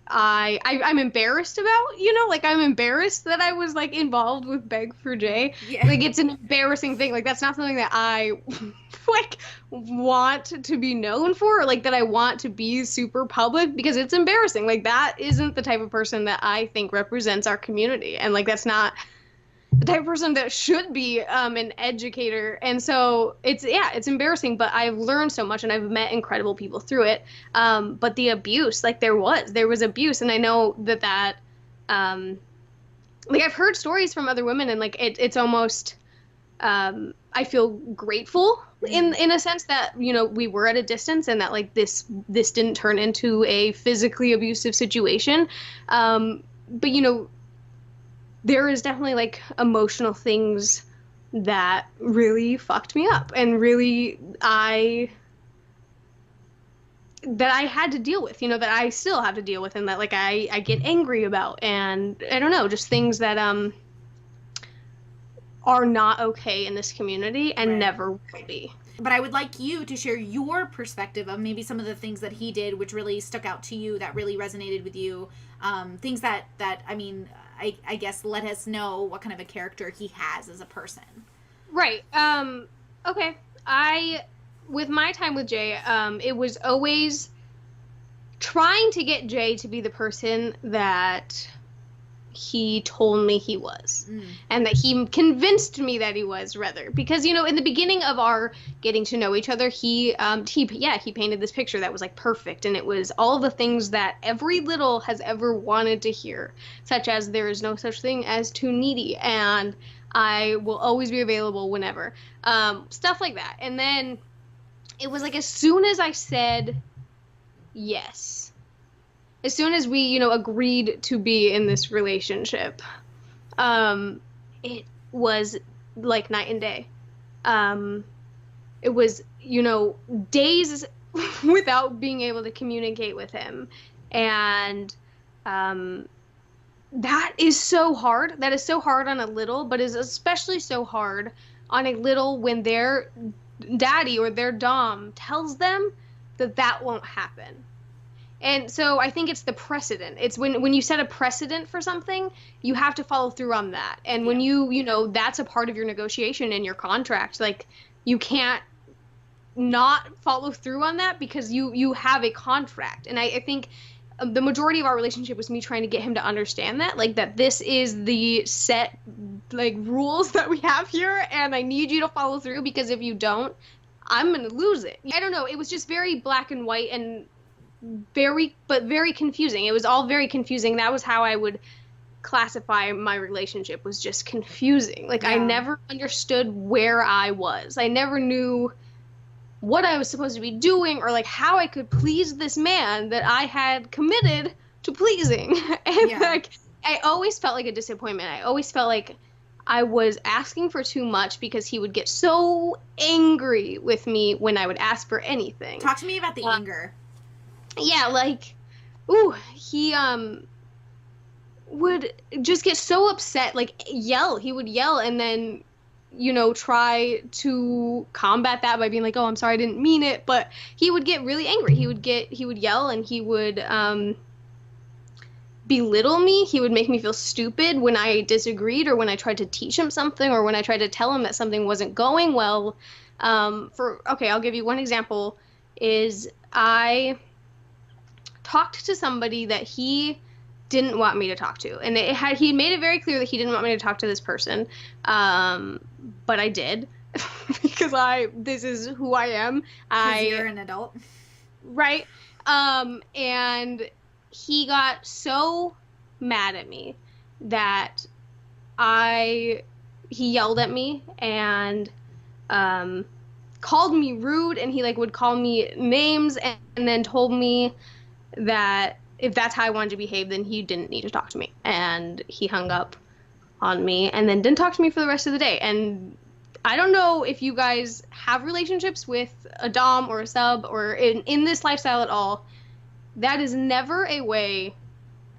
Speaker 3: I'm embarrassed about, like I'm embarrassed that I was like involved with Beg for Jay.
Speaker 1: Yeah.
Speaker 3: Like it's an embarrassing thing. Like that's not something that I like want to be known for, or like that I want to be super public, because it's embarrassing. Like that isn't the type of person that I think represents our community, and like that's not the type of person that should be an educator. And so it's embarrassing, but I've learned so much and I've met incredible people through it. But the abuse, like there was abuse, and I know that like I've heard stories from other women, and like it's almost I feel grateful in a sense that we were at a distance, and that like this didn't turn into a physically abusive situation. But there is definitely like emotional things that really fucked me up, and really that I had to deal with, that I still have to deal with, and that like I get angry about, and I don't know, just things that are not okay in this community and never will be.
Speaker 1: But I would like you to share your perspective of maybe some of the things that he did which really stuck out to you, that really resonated with you, things that I mean, I guess let us know what kind of a character he has as a person.
Speaker 3: Right. Okay. With my time with Jay, it was always trying to get Jay to be the person that he told me he was, and that he convinced me that he was, rather, because in the beginning of our getting to know each other, he painted this picture that was like perfect, and it was all the things that every little has ever wanted to hear, such as there is no such thing as too needy, and I will always be available whenever, stuff like that. And then it was like as soon as I said yes, as soon as we, agreed to be in this relationship, it was like night and day. It was, days without being able to communicate with him. And that is so hard. That is so hard on a little, but is especially so hard on a little when their daddy or their dom tells them that won't happen. And so I think it's the precedent. It's when you set a precedent for something, you have to follow through on that. And when that's a part of your negotiation and your contract, like you can't not follow through on that because you have a contract. And I think the majority of our relationship was me trying to get him to understand that, like that this is the set like rules that we have here, and I need you to follow through, because if you don't, I'm going to lose it. I don't know. It was just very black and white and very confusing. It was all very confusing. That was how I would classify my relationship, was just confusing. Like I never understood where I was. I never knew what I was supposed to be doing, or like how I could please this man that I had committed to pleasing. And like I always felt like a disappointment. I always felt like I was asking for too much, because he would get so angry with me when I would ask for anything.
Speaker 1: Talk to me about the anger.
Speaker 3: Yeah, like, he would just get so upset, like yell. He would yell, and then try to combat that by being like, oh, I'm sorry, I didn't mean it. But he would get really angry. He would yell, and he would belittle me. He would make me feel stupid when I disagreed, or when I tried to teach him something, or when I tried to tell him that something wasn't going well. I'll give you one example. Is I talked to somebody that he didn't want me to talk to, and he made it very clear that he didn't want me to talk to this person, but I did because this is who I am.
Speaker 1: You're an adult,
Speaker 3: right? And he got so mad at me that he yelled at me and called me rude, and he like would call me names, and then told me that if that's how I wanted to behave, then he didn't need to talk to me. And he hung up on me, and then didn't talk to me for the rest of the day. And I don't know if you guys have relationships with a dom or a sub or in this lifestyle at all. That is never a way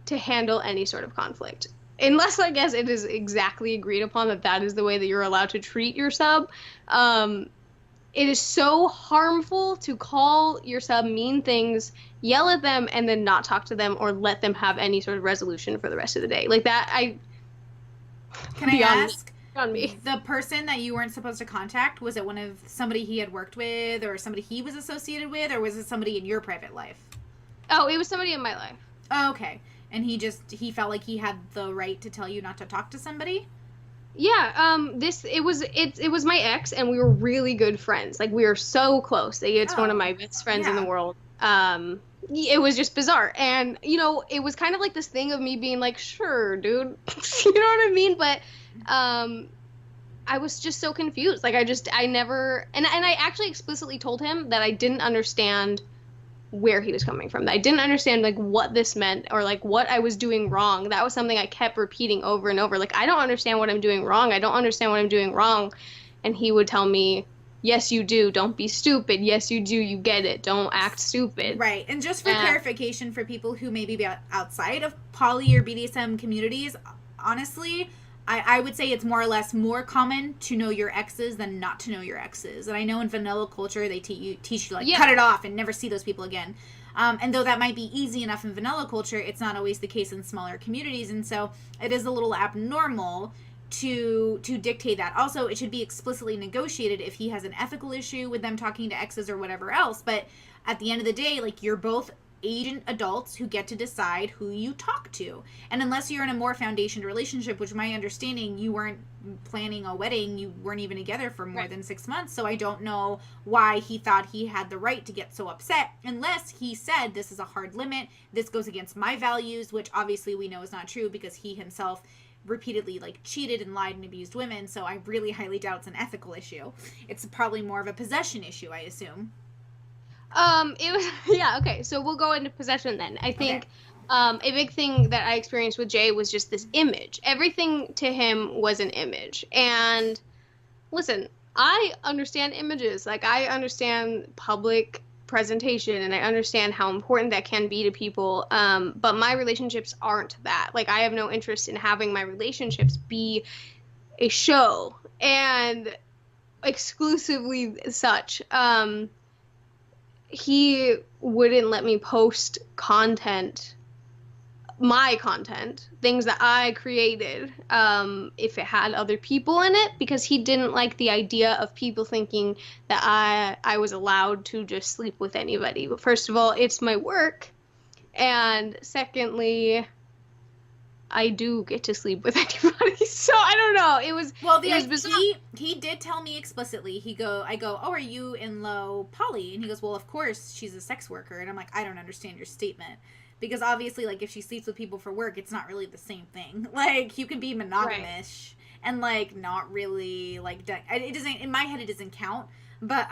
Speaker 3: to handle any sort of conflict. Unless, I guess, it is exactly agreed upon that is the way that you're allowed to treat your sub. It is so harmful to call your sub mean things, yell at them, and then not talk to them or let them have any sort of resolution for the rest of the day. Like that,
Speaker 1: Can I ask?
Speaker 3: On me.
Speaker 1: The person that you weren't supposed to contact, was it one of somebody he had worked with or somebody he was associated with, or was it somebody in your private life?
Speaker 3: Oh, it was somebody in my life.
Speaker 1: Oh, okay. And he felt like he had the right to tell you not to talk to somebody?
Speaker 3: Yeah, it was my ex, and we were really good friends. Like, we were so close. It's one of my best friends in the world. It was just bizarre. And, you know, it was kind of like this thing of me being like, sure, dude. You know what I mean? But, I was just so confused. Like, I never, and I actually explicitly told him that I didn't understand where he was coming from. I didn't understand, like, what this meant or, like, what I was doing wrong. That was something I kept repeating over and over. Like, I don't understand what I'm doing wrong. I don't understand what I'm doing wrong. And he would tell me, yes, you do. Don't be stupid. Yes, you do. You get it. Don't act stupid.
Speaker 1: Right. And just for clarification for people who maybe be outside of poly or BDSM communities, honestly, I would say it's more or less more common to know your exes than not to know your exes. And I know in vanilla culture, they teach you like, cut it off and never see those people again. And though that might be easy enough in vanilla culture, it's not always the case in smaller communities. And so it is a little abnormal to dictate that. Also, it should be explicitly negotiated if he has an ethical issue with them talking to exes or whatever else. But at the end of the day, like, you're both agent adults who get to decide who you talk to. And unless you're in a more foundationed relationship, which my understanding, you weren't planning a wedding, you weren't even together for more than 6 months, so I don't know why he thought he had the right to get so upset, unless he said, this is a hard limit, this goes against my values, which obviously we know is not true because he himself repeatedly, like, cheated and lied and abused women, so I really highly doubt it's an ethical issue. It's probably more of a possession issue, I assume.
Speaker 3: It was, yeah, okay, so we'll go into possession then. I think, a big thing that I experienced with Jay was just this image. Everything to him was an image. And, listen, I understand images. Like, I understand public presentation, and I understand how important that can be to people, but my relationships aren't that. Like, I have no interest in having my relationships be a show, and exclusively such. He wouldn't let me post my content, things that I created, if it had other people in it, because he didn't like the idea of people thinking that I was allowed to just sleep with anybody. But first of all, it's my work, and secondly, I do get to sleep with anybody, so I don't know. It was bizarre.
Speaker 1: He did tell me explicitly. I go, oh, are you in low poly? And he goes, well, of course, she's a sex worker. And I'm like, I don't understand your statement, because obviously, like, if she sleeps with people for work, it's not really the same thing. Like, you can be monogamous and, like, not really, like, it doesn't, in my head, it doesn't count. But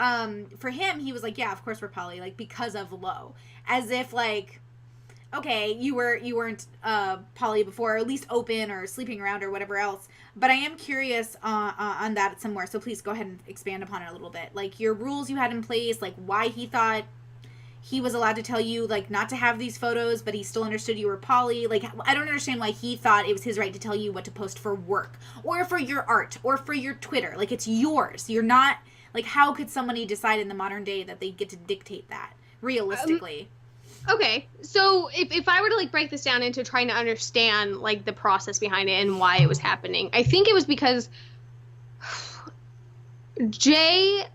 Speaker 1: for him, he was like, yeah, of course we're poly, like, because of low, as if, like, okay, you weren't poly before, or at least open or sleeping around or whatever else. But I am curious on that somewhere. So please go ahead and expand upon it a little bit. Like, your rules you had in place, like why he thought he was allowed to tell you, like, not to have these photos, but he still understood you were poly. Like, I don't understand why he thought it was his right to tell you what to post for work or for your art or for your Twitter. Like, it's yours. You're not, like, how could somebody decide in the modern day that they get to dictate that realistically?
Speaker 3: Okay, so if I were to, like, break this down into trying to understand, like, the process behind it and why it was happening, I think it was because Jay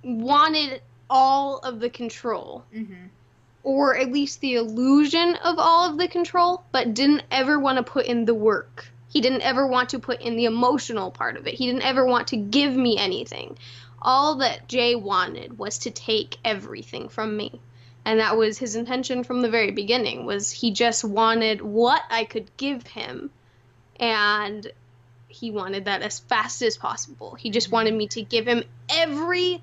Speaker 3: wanted all of the control, or at least the illusion of all of the control, but didn't ever want to put in the work. He didn't ever want to put in the emotional part of it. He didn't ever want to give me anything. All that Jay wanted was to take everything from me. And that was his intention from the very beginning, was he just wanted what I could give him, and he wanted that as fast as possible. He just wanted me to give him every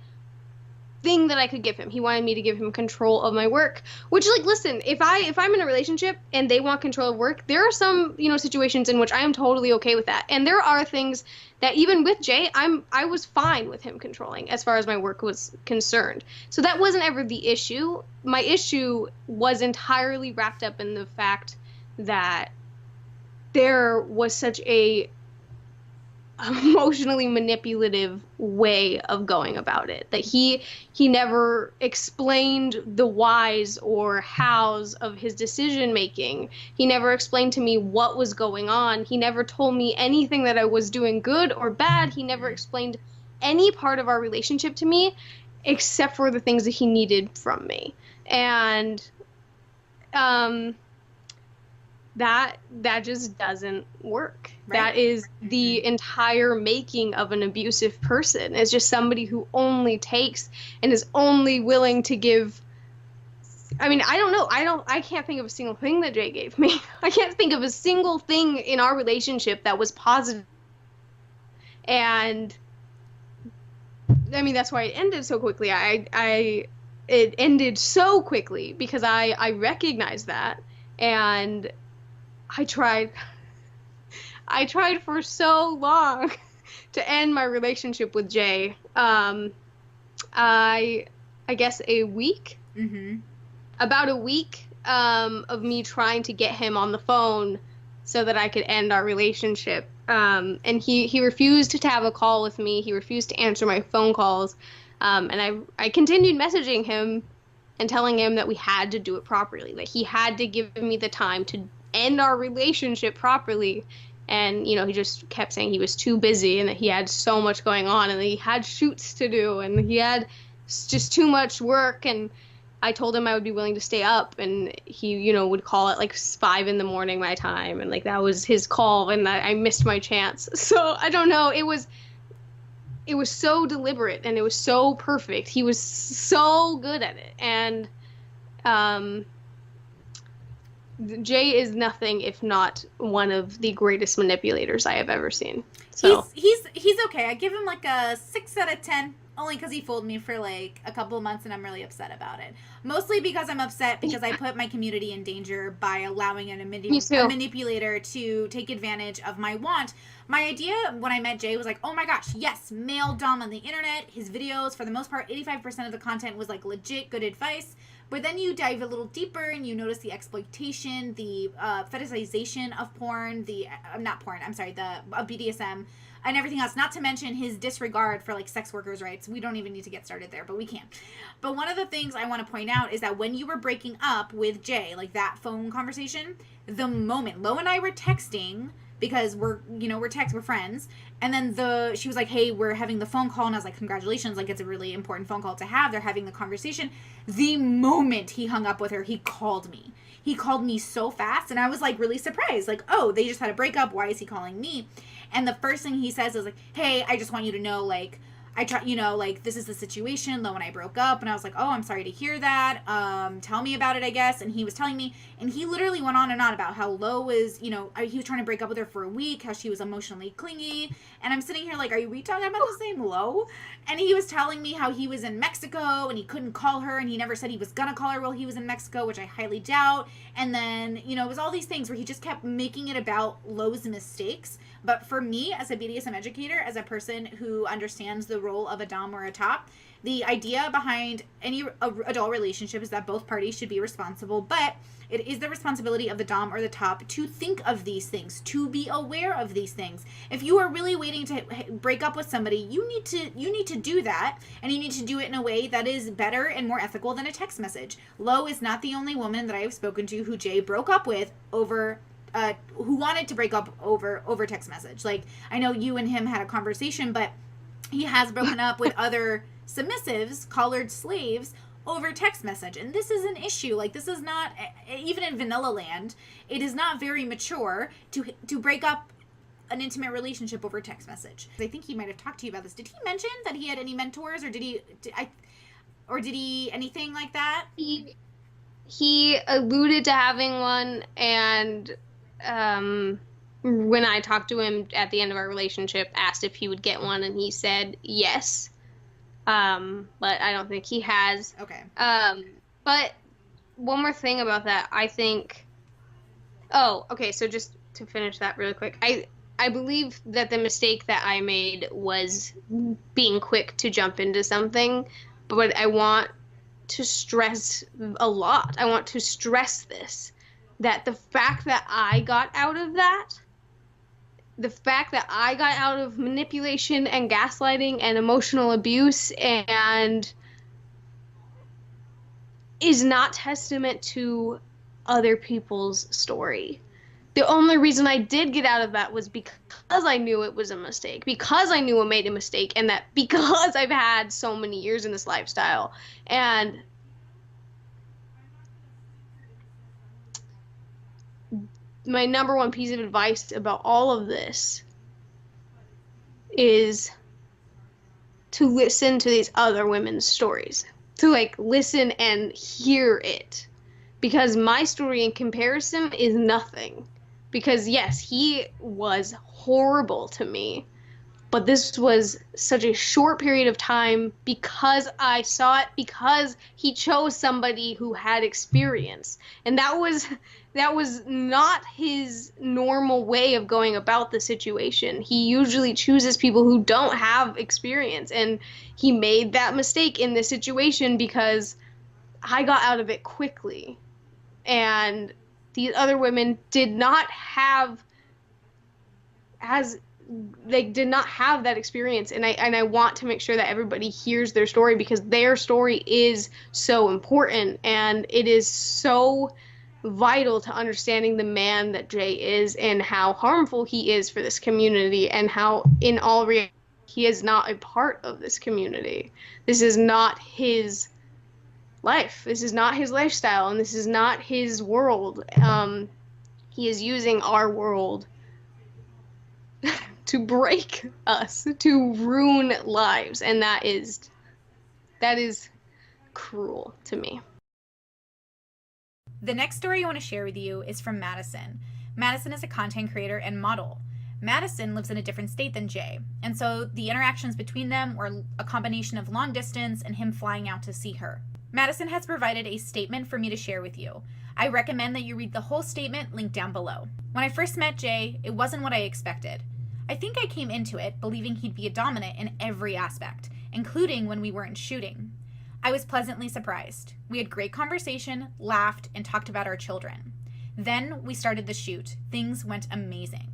Speaker 3: thing that I could give him. He wanted me to give him control of my work, which, like, listen, if I'm in a relationship and they want control of work, there are some, situations in which I am totally okay with that. And there are things that even with Jay, I was fine with him controlling as far as my work was concerned. So that wasn't ever the issue. My issue was entirely wrapped up in the fact that there was such a emotionally manipulative way of going about it, that he never explained the whys or hows of his decision making. He never explained to me what was going on. He never told me anything that I was doing good or bad. He never explained any part of our relationship to me except for the things that he needed from me. And that just doesn't work. Right. That is the entire making of an abusive person, is just somebody who only takes and is only willing to give. I mean, I don't know. I can't think of a single thing that Jay gave me. I can't think of a single thing in our relationship that was positive. And I mean, that's why it ended so quickly. It ended so quickly because I recognized that, and I tried for so long to end my relationship with Jay. I guess a week, about a week of me trying to get him on the phone so that I could end our relationship. And he refused to have a call with me. He refused to answer my phone calls. And I continued messaging him and telling him that we had to do it properly, that he had to give me the time to end our relationship properly. And, he just kept saying he was too busy and that he had so much going on and that he had shoots to do and he had just too much work. And I told him I would be willing to stay up, and he, would call at like 5 a.m. my time, and like that was his call, and I missed my chance. So I don't know. It was so deliberate and it was so perfect. He was so good at it. And Jay is nothing if not one of the greatest manipulators I have ever seen. So
Speaker 1: he's okay. I give him like a 6 out of 10, only because he fooled me for like a couple of months, and I'm really upset about it. Mostly because I'm upset because I put my community in danger by allowing a manipulator to take advantage of my want. My idea when I met Jay was like, oh my gosh, yes, male dom on the internet. His videos, for the most part, 85% of the content was like legit good advice. But then you dive a little deeper and you notice the exploitation, the fetishization of porn, the BDSM, and everything else. Not to mention his disregard for like sex workers' rights. We don't even need to get started there, but we can. But one of the things I want to point out is that when you were breaking up with Jay, like that phone conversation, the moment Lo and I were texting, because we're friends, and then she was like, hey, we're having the phone call, and I was like, congratulations, like it's a really important phone call to have. They're having the conversation. The moment he hung up with her, he called me so fast, and I was like really surprised, like, oh, they just had a breakup, why is he calling me? And the first thing he says is like, hey, I just want you to know, like, this is the situation. Lo and I broke up. And I was like, oh, I'm sorry to hear that. Tell me about it, I guess. And he was telling me, and he literally went on and on about how Lo was, he was trying to break up with her for a week, how she was emotionally clingy. And I'm sitting here like, are we talking about the same Lo? And he was telling me how he was in Mexico and he couldn't call her, and he never said he was gonna call her while he was in Mexico, which I highly doubt. And then, it was all these things where he just kept making it about Lo's mistakes. But for me, as a BDSM educator, as a person who understands the role of a dom or a top, the idea behind any adult relationship is that both parties should be responsible, but it is the responsibility of the dom or the top to think of these things, to be aware of these things. If you are really waiting to break up with somebody, you need to do that, and you need to do it in a way that is better and more ethical than a text message. Lo is not the only woman that I have spoken to who Jay broke up with over who wanted to break up over text message. Like, I know you and him had a conversation, but he has broken up with other submissives, collared slaves, over text message. And this is an issue. Like, this is not, even in vanilla land, it is not very mature to break up an intimate relationship over text message. I think he might have talked to you about this. Did he mention that he had any mentors, or did he anything like that?
Speaker 3: He alluded to having one, and when I talked to him at the end of our relationship, asked if he would get one, and he said yes. but I don't think he has.
Speaker 1: Okay.
Speaker 3: But one more thing about that, I think. Oh, okay. So just to finish that really quick, I believe that the mistake that I made was being quick to jump into something, but I want to stress a lot. I want to stress this, that the fact that I got out of that, the fact that I got out of manipulation and gaslighting and emotional abuse and is not testament to other people's story. The only reason I did get out of that was because I knew it was a mistake, because I knew I made a mistake, and that because I've had so many years in this lifestyle. And my number one piece of advice about all of this is to listen to these other women's stories, to like listen and hear it, because my story in comparison is nothing. Because yes, he was horrible to me, but this was such a short period of time because I saw it, because he chose somebody who had experience. And that was not his normal way of going about the situation. He usually chooses people who don't have experience, and he made that mistake in this situation because I got out of it quickly. And these other women did not have that experience, and I want to make sure that everybody hears their story, because their story is so important, and it is so vital to understanding the man that Jay is and how harmful he is for this community, and how in all reality he is not a part of this community. This is not his life. This is not his lifestyle, and this is not his world. He is using our world to break us, to ruin lives, and that is cruel to me.
Speaker 1: The next story I want to share with you is from Madison. Madison is a content creator and model. Madison lives in a different state than Jay, and so the interactions between them were a combination of long distance and him flying out to see her. Madison has provided a statement for me to share with you. I recommend that you read the whole statement linked down below. When I first met Jay, it wasn't what I expected. I think I came into it believing he'd be a dominant in every aspect, including when we weren't shooting. I was pleasantly surprised. We had great conversation, laughed, and talked about our children. Then we started the shoot. Things went amazing.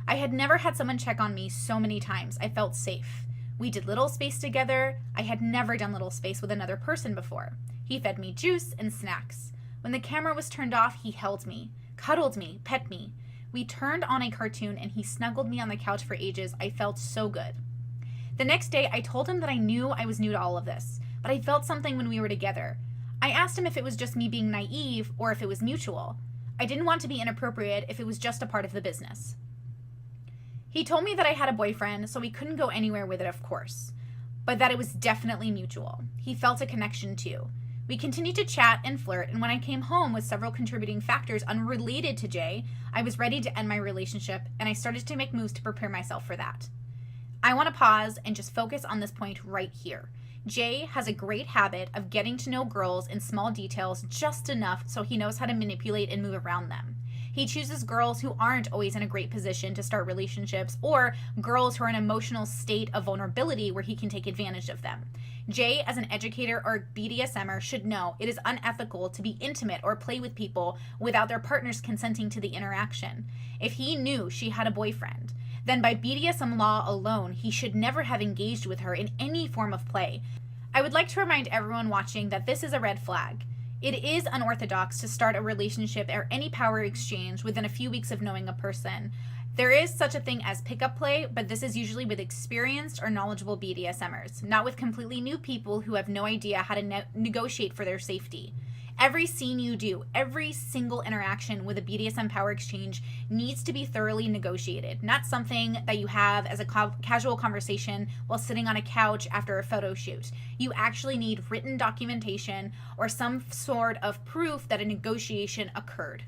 Speaker 1: I had never had someone check on me so many times. I felt safe. We did little space together. I had never done little space with another person before. He fed me juice and snacks. When the camera was turned off, he held me, cuddled me, pet me. We turned on a cartoon and he snuggled me on the couch for ages. I felt so good. The next day, I told him that I knew I was new to all of this, but I felt something when we were together. I asked him if it was just me being naive or if it was mutual. I didn't want to be inappropriate if it was just a part of the business. He told me that I had a boyfriend, so we couldn't go anywhere with it, of course, but that it was definitely mutual. He felt a connection too. We continued to chat and flirt, and when I came home with several contributing factors unrelated to Jay, I was ready to end my relationship, and I started to make moves to prepare myself for that. I want to pause and just focus on this point right here. Jay has a great habit of getting to know girls in small details just enough so he knows how to manipulate and move around them. He chooses girls who aren't always in a great position to start relationships, or girls who are in an emotional state of vulnerability where he can take advantage of them. Jay, as an educator or BDSMer, should know it is unethical to be intimate or play with people without their partners consenting to the interaction. If he knew she had a boyfriend, then by BDSM law alone, he should never have engaged with her in any form of play. I would like to remind everyone watching that this is a red flag. It is unorthodox to start a relationship or any power exchange within a few weeks of knowing a person. There is such a thing as pickup play, but this is usually with experienced or knowledgeable BDSMers, not with completely new people who have no idea how to negotiate for their safety. Every scene you do, every single interaction with a BDSM power exchange needs to be thoroughly negotiated, not something that you have as a casual conversation while sitting on a couch after a photo shoot. You actually need written documentation or some sort of proof that a negotiation occurred.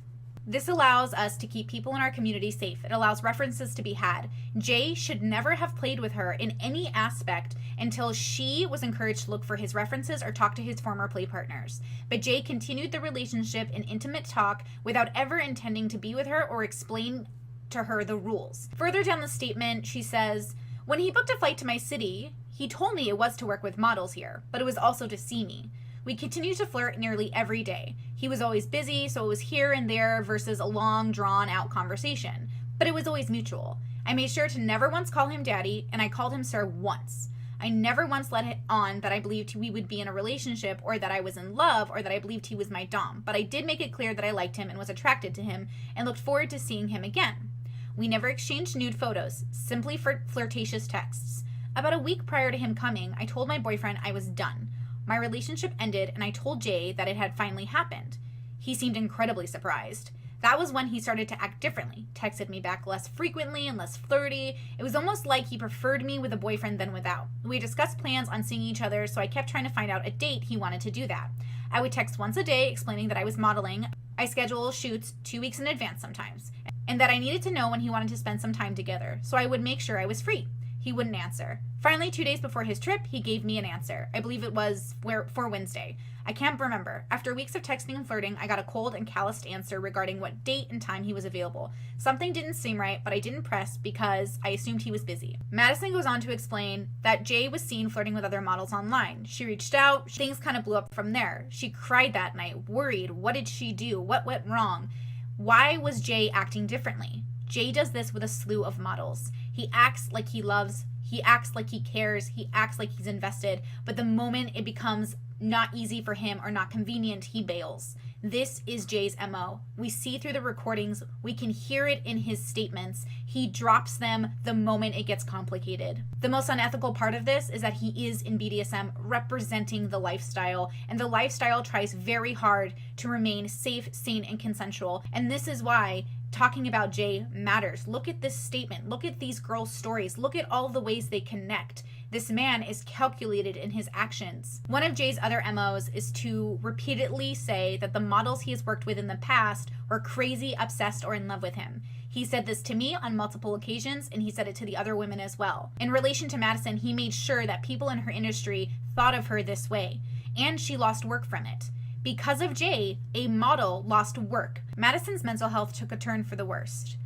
Speaker 1: This allows us to keep people in our community safe. It allows references to be had. Jay should never have played with her in any aspect until she was encouraged to look for his references or talk to his former play partners. But Jay continued the relationship in intimate talk without ever intending to be with her or explain to her the rules. Further down the statement, she says, "When he booked a flight to my city, he told me it was to work with models here, but it was also to see me. We continued to flirt nearly every day. He was always busy, so it was here and there versus a long, drawn-out conversation. But it was always mutual. I made sure to never once call him daddy, and I called him sir once. I never once let it on that I believed we would be in a relationship or that I was in love or that I believed he was my dom, but I did make it clear that I liked him and was attracted to him and looked forward to seeing him again. We never exchanged nude photos, simply flirtatious texts. About a week prior to him coming, I told my boyfriend I was done. My relationship ended, and I told Jay that it had finally happened. He seemed incredibly surprised. That was when he started to act differently, texted me back less frequently and less flirty. It was almost like he preferred me with a boyfriend than without. We discussed plans on seeing each other, so I kept trying to find out a date he wanted to do that. I would text once a day explaining that I was modeling. I schedule shoots 2 weeks in advance sometimes, and that I needed to know when he wanted to spend some time together, so I would make sure I was free. He wouldn't answer. Finally, 2 days before his trip, he gave me an answer. I believe it was for Wednesday. I can't remember. After weeks of texting and flirting, I got a cold and calloused answer regarding what date and time he was available. Something didn't seem right, but I didn't press because I assumed he was busy. Madison goes on to explain that Jay was seen flirting with other models online. She reached out. Things kind of blew up from there. She cried that night, worried. What did she do? What went wrong? Why was Jay acting differently? Jay does this with a slew of models. He acts like he loves, he acts like he cares, he acts like he's invested, but the moment it becomes not easy for him or not convenient, he bails. This is Jay's MO. We see through the recordings, we can hear it in his statements. He drops them the moment it gets complicated. The most unethical part of this is that he is in BDSM representing the lifestyle, and the lifestyle tries very hard to remain safe, sane, and consensual. And this is why talking about Jay matters. Look at this statement. Look at these girls' stories. Look at all the ways they connect. This man is calculated in his actions. One of Jay's other MOs is to repeatedly say that the models he has worked with in the past were crazy, obsessed, or in love with him. He said this to me on multiple occasions, and he said it to the other women as well. In relation to Madison, he made sure that people in her industry thought of her this way, and she lost work from it. Because of Jay, a model lost work. Madison's mental health took a turn for the worst.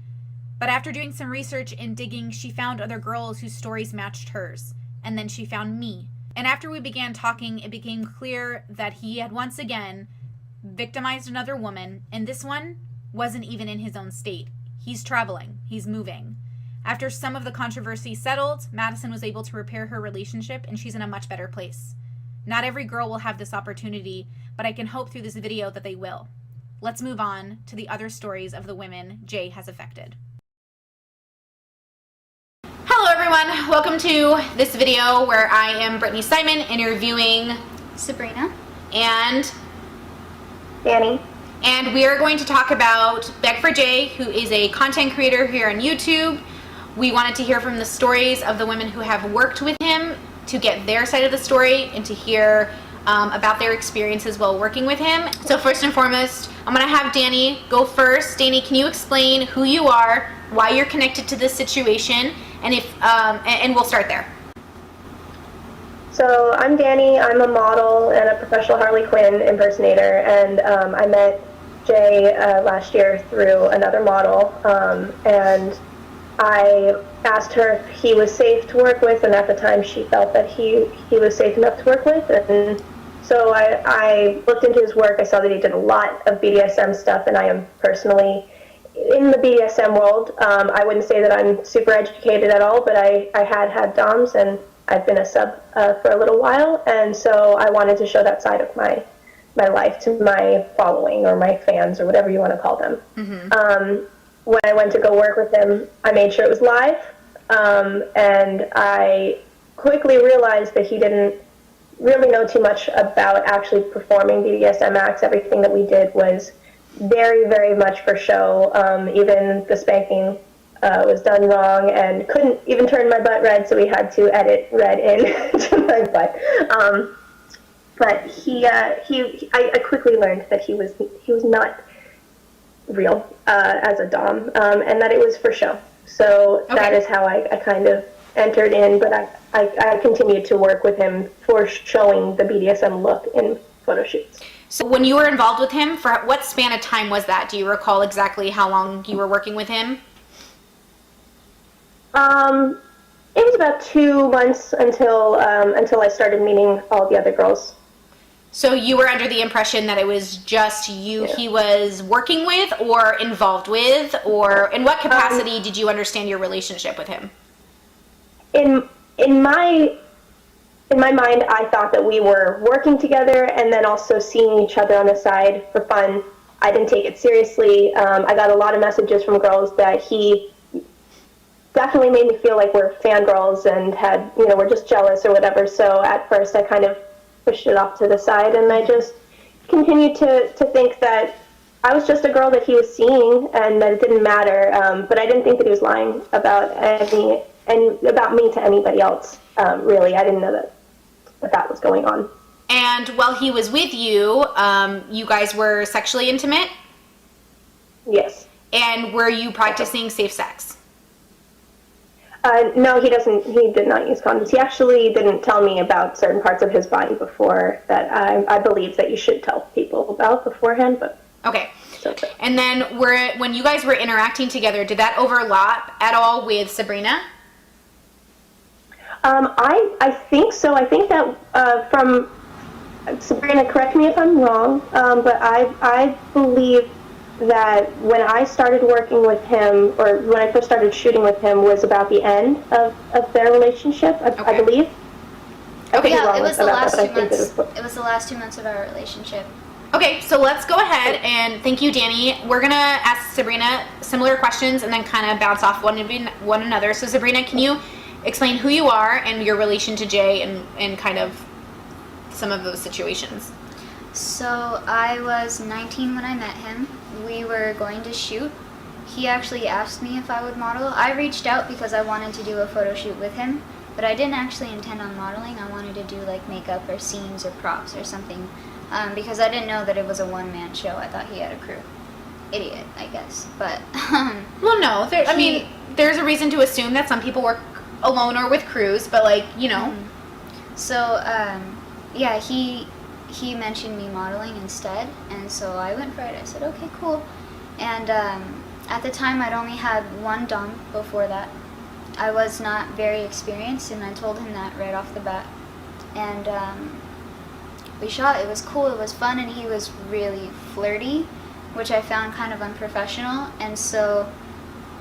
Speaker 1: But after doing some research and digging, she found other girls whose stories matched hers. And then she found me. And after we began talking, it became clear that he had once again victimized another woman, and this one wasn't even in his own state. He's traveling. He's moving. After some of the controversy settled, Madison was able to repair her relationship, and she's in a much better place. Not every girl will have this opportunity, but I can hope through this video that they will. Let's move on to the other stories of the women Jay has affected. Hello everyone, welcome to this video where I am Brittany Simon interviewing
Speaker 9: Sabrina
Speaker 1: and
Speaker 9: Danny.
Speaker 1: And we are going to talk about Beg for Jay, who is a content creator here on YouTube. We wanted to hear from the stories of the women who have worked with him to get their side of the story and to hear about their experiences while working with him. So first and foremost, I'm gonna have Danny go first. Danny, can you explain who you are, why you're connected to this situation, and and we'll start there.
Speaker 9: So I'm Danny. I'm a model and a professional Harley Quinn impersonator, and I met Jay last year through another model, and I asked her if he was safe to work with, and at the time she felt that he was safe enough to work with, and so I looked into his work. I saw that he did a lot of BDSM stuff, and I am personally in the BDSM world. I wouldn't say that I'm super educated at all, but I had DOMs, and I've been a sub for a little while, and so I wanted to show that side of my life to my following or my fans or whatever you want to call them. Mm-hmm. When I went to go work with him, I made sure it was live, and I quickly realized that he didn't really know too much about actually performing BDSM acts. Everything that we did was very, very much for show. Even the spanking was done wrong and couldn't even turn my butt red, so we had to edit red in to my butt. But I quickly learned that he was not real as a dom, and that it was for show. So that is how I kind of entered in, but I continued to work with him for showing the BDSM look in photo shoots.
Speaker 1: So when you were involved with him, for what span of time was that? Do you recall exactly how long you were working with him?
Speaker 9: It was about 2 months until I started meeting all the other girls.
Speaker 1: So you were under the impression that it was just you he was working with or involved with, or in what capacity did you understand your relationship with him?
Speaker 9: In my mind, I thought that we were working together and then also seeing each other on the side for fun. I didn't take it seriously. I got a lot of messages from girls that he definitely made me feel like we're fangirls and we're just jealous or whatever. So at first I kind of pushed it off to the side, and I just continued to think that I was just a girl that he was seeing and that it didn't matter. But I didn't think that he was lying about about me to anybody else. Really, I didn't know that was going on.
Speaker 1: And while he was with you, you guys were sexually intimate?
Speaker 9: Yes.
Speaker 1: And were you practicing safe sex?
Speaker 9: No, he did not use condoms. He actually didn't tell me about certain parts of his body before that I believe that you should tell people about beforehand, but...
Speaker 1: Okay. And then when you guys were interacting together, did that overlap at all with Sabrina?
Speaker 9: I think so. I think that from... Sabrina, correct me if I'm wrong, but I believe that when I started working with him, or when I first started shooting with him, was about the end of their relationship, I believe.
Speaker 1: Okay.
Speaker 10: Yeah, it was the last 2 months. It was the last 2 months of our relationship.
Speaker 1: Okay, so let's go ahead and thank you, Danny. We're gonna ask Sabrina similar questions and then kind of bounce off one another. So Sabrina, can you explain who you are and your relation to Jay and kind of some of those situations?
Speaker 10: So I was 19 when I met him. We were going to shoot. He actually asked me if I would model. I reached out because I wanted to do a photo shoot with him, but I didn't actually intend on modeling. I wanted to do like makeup or scenes or props or something, because I didn't know that it was a one-man show. I thought he had a crew. Idiot, I guess. But
Speaker 1: well, no. I mean, there's a reason to assume that some people work alone or with crews, but like, you know.
Speaker 10: So yeah, he mentioned me modeling instead, and so I went for it. I said, okay, cool. And at the time, I'd only had one dom before that. I was not very experienced, and I told him that right off the bat. And we shot. It was cool. It was fun, and he was really flirty, which I found kind of unprofessional, and so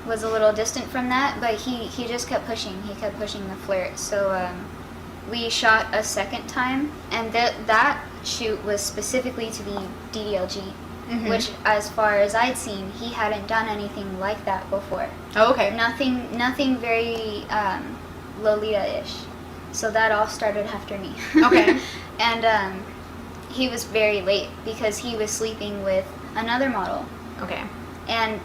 Speaker 10: was a little distant from that. But he just kept pushing. He kept pushing the flirt. So we shot a second time, and that shoot was specifically to be DDLG, which, as far as I'd seen, he hadn't done anything like that before.
Speaker 1: Oh, okay.
Speaker 10: Nothing very Lolita-ish. So that all started after me.
Speaker 1: Okay.
Speaker 10: And he was very late because he was sleeping with another model.
Speaker 1: Okay.
Speaker 10: And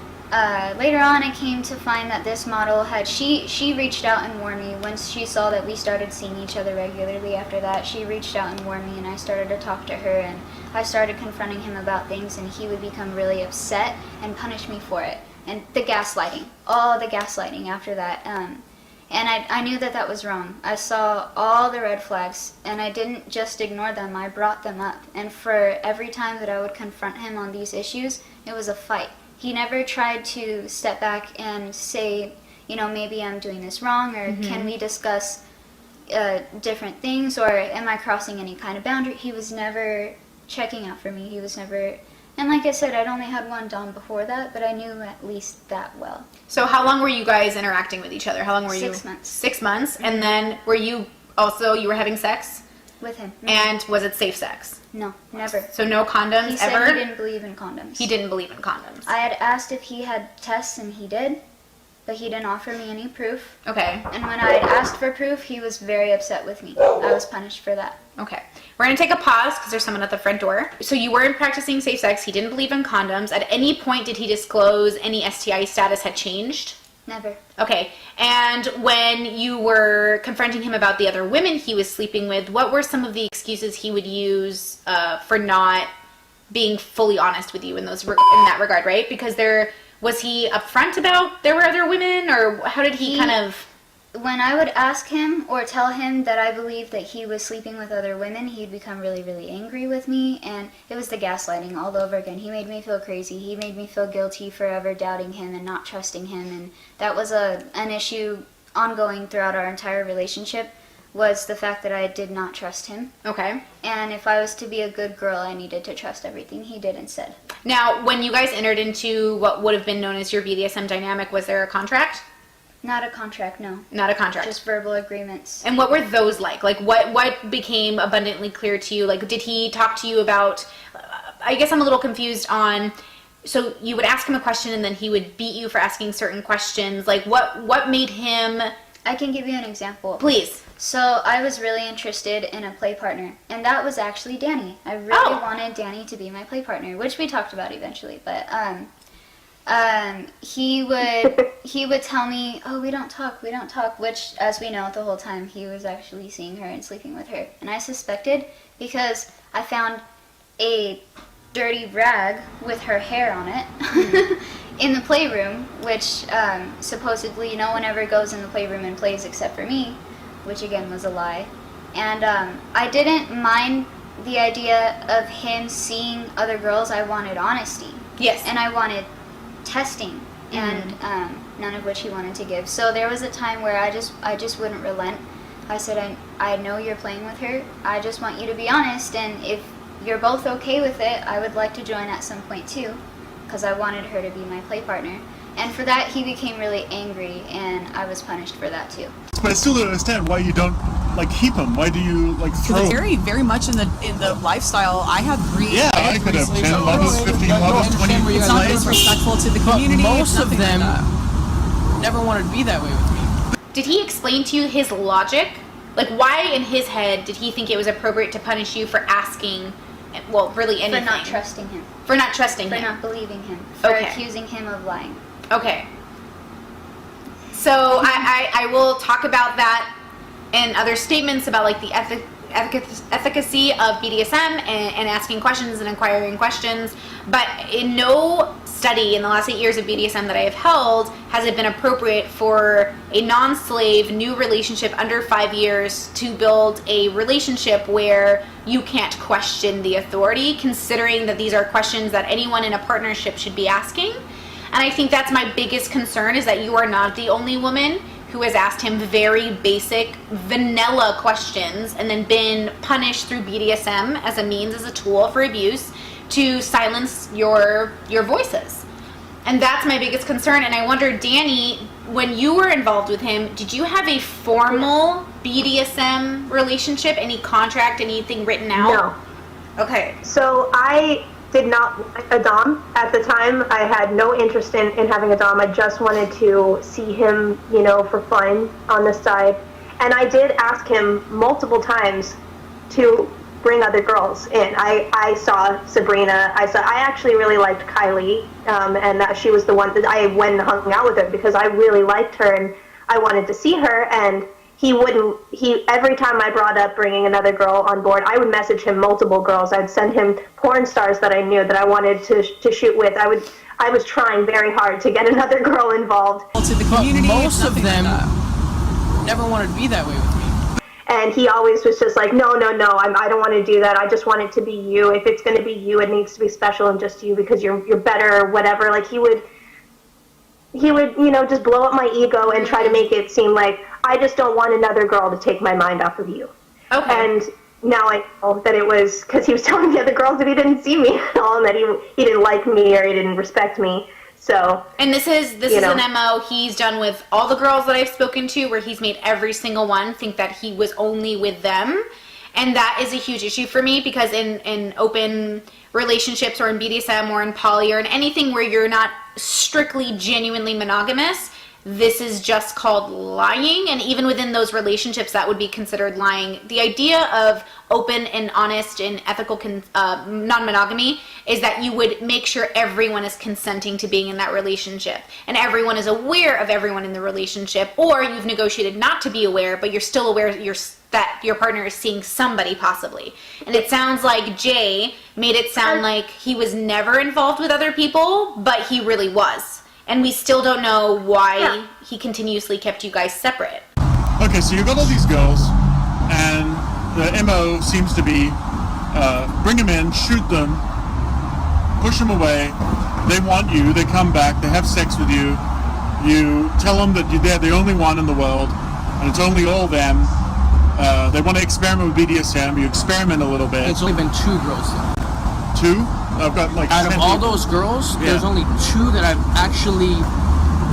Speaker 10: later on, I came to find that this model she reached out and warned me. Once she saw that we started seeing each other regularly after that, she reached out and warned me, and I started to talk to her, and I started confronting him about things, and he would become really upset and punish me for it. And the gaslighting, all the gaslighting after that. And I knew that was wrong. I saw all the red flags, and I didn't just ignore them, I brought them up. And for every time that I would confront him on these issues, it was a fight. He never tried to step back and say, maybe I'm doing this wrong, or can we discuss different things, or am I crossing any kind of boundary? He was never checking out for me. He was never... And like I said, I'd only had one dom before that, but I knew at least that well.
Speaker 1: So how long were you guys interacting with each other? How long were you?
Speaker 10: 6 months.
Speaker 1: 6 months. And then were you were having sex?
Speaker 10: With him.
Speaker 1: And was it safe sex?
Speaker 10: No, never.
Speaker 1: So no condoms
Speaker 10: He said
Speaker 1: ever?
Speaker 10: he didn't believe in condoms.
Speaker 1: He didn't believe in condoms.
Speaker 10: I had asked if he had tests, and he did, but he didn't offer me any proof.
Speaker 1: Okay.
Speaker 10: And when I had asked for proof, he was very upset with me. I was punished for that.
Speaker 1: Okay. We're going to take a pause because there's someone at the front door. So you weren't practicing safe sex. He didn't believe in condoms. At any point, did he disclose any STI status had changed?
Speaker 10: Never.
Speaker 1: Okay. And when you were confronting him about the other women he was sleeping with, what were some of the excuses he would use for not being fully honest with you in that regard, right? Because was he upfront about there were other women, or how did he kind of?
Speaker 10: When I would ask him or tell him that I believed that he was sleeping with other women, he'd become really, really angry with me, and it was the gaslighting all over again. He made me feel crazy. He made me feel guilty for ever doubting him and not trusting him, and that was an issue ongoing throughout our entire relationship, was the fact that I did not trust him.
Speaker 1: Okay.
Speaker 10: And if I was to be a good girl, I needed to trust everything he did and said.
Speaker 1: Now, when you guys entered into what would have been known as your BDSM dynamic, was there a contract?
Speaker 10: Not a contract, no.
Speaker 1: Not a contract.
Speaker 10: Just verbal agreements.
Speaker 1: And what were those like? Like, what became abundantly clear to you? Like, did he talk to you about, I guess I'm a little confused on, so you would ask him a question and then he would beat you for asking certain questions. Like, what made him...
Speaker 10: I can give you an example.
Speaker 1: Please.
Speaker 10: So I was really interested in a play partner, and that was actually Danny. I really wanted Danny to be my play partner, which we talked about eventually, but he would tell me, oh, we don't talk, which, as we know, the whole time he was actually seeing her and sleeping with her. And I suspected because I found a dirty rag with her hair on it in the playroom, which supposedly no one ever goes in the playroom and plays except for me, which again was a lie. And I didn't mind the idea of him seeing other girls. I wanted honesty.
Speaker 1: Yes.
Speaker 10: And I wanted testing, and none of which he wanted to give. So there was a time where I just wouldn't relent. I said, I know you're playing with her. I just want you to be honest, and if you're both okay with it, I would like to join at some point too, because I wanted her to be my play partner. And for that, he became really angry, and I was punished for that too.
Speaker 5: But I still don't understand why you don't keep him. Why do you throw?
Speaker 4: It's very, very much in the lifestyle. I have three.
Speaker 5: Yeah, I could have 10 lovers, 15 lovers, 20.
Speaker 4: It's not disrespectful to the community.
Speaker 6: Most of them never wanted to be that way with me.
Speaker 1: Did he explain to you his logic? Like, why in his head did he think it was appropriate to punish you for asking, well, really anything?
Speaker 10: For not trusting him.
Speaker 1: For not trusting him.
Speaker 10: For not believing him. For accusing him of lying.
Speaker 1: Okay. So I will talk about that and other statements about like the efficacy of BDSM and asking questions and inquiring questions. But in no study in the last 8 years of BDSM that I have held has it been appropriate for a non-slave new relationship under 5 years to build a relationship where you can't question the authority, considering that these are questions that anyone in a partnership should be asking. And I think that's my biggest concern, is that you are not the only woman who has asked him very basic, vanilla questions and then been punished through BDSM as a means, as a tool for abuse to silence your voices. And that's my biggest concern. And I wonder, Danny, when you were involved with him, did you have a formal BDSM relationship? Any contract, anything written out?
Speaker 9: No.
Speaker 1: Okay.
Speaker 9: So I did not want a Dom at the time. I had no interest in having a Dom. I just wanted to see him, for fun on the side. And I did ask him multiple times to bring other girls in. I saw Sabrina. I actually really liked Kylie, and that she was the one that I went and hung out with her because I really liked her and I wanted to see her. And every time I brought up bringing another girl on board, I would message him multiple girls. I'd send him porn stars that I knew that I wanted to shoot with. I was trying very hard to get another girl involved.
Speaker 4: To the community,
Speaker 6: most of them never wanted to be that way with me.
Speaker 9: And he always was just like, no, I don't want to do that. I just want it to be you. If it's going to be you, it needs to be special and just you because you're better or whatever. Like he would, just blow up my ego and try to make it seem like I just don't want another girl to take my mind off of you.
Speaker 1: Okay.
Speaker 9: And now I know that it was because he was telling the other girls that he didn't see me at all and that he didn't like me or he didn't respect me. So. And
Speaker 1: this is an MO he's done with all the girls that I've spoken to, where he's made every single one think that he was only with them. And that is a huge issue for me because in open relationships or in BDSM or in poly or in anything where you're not strictly genuinely monogamous, this is just called lying, and even within those relationships that would be considered lying. The idea of open and honest and ethical non-monogamy is that you would make sure everyone is consenting to being in that relationship and everyone is aware of everyone in the relationship, or you've negotiated not to be aware but you're still aware that your partner is seeing somebody possibly. And it sounds like Jay made it sound like he was never involved with other people, but he really was. And we still don't know why he continuously kept you guys separate.
Speaker 5: Okay, so you've got all these girls, and the MO seems to be bring them in, shoot them, push them away. They want you, they come back, they have sex with you. You tell them that they're the only one in the world, and it's only all them. They want to experiment with BDSM. You experiment a little bit.
Speaker 6: It's only been 2 girls though.
Speaker 5: 2? I've got like
Speaker 6: out of all those girls, there's only 2 that I've actually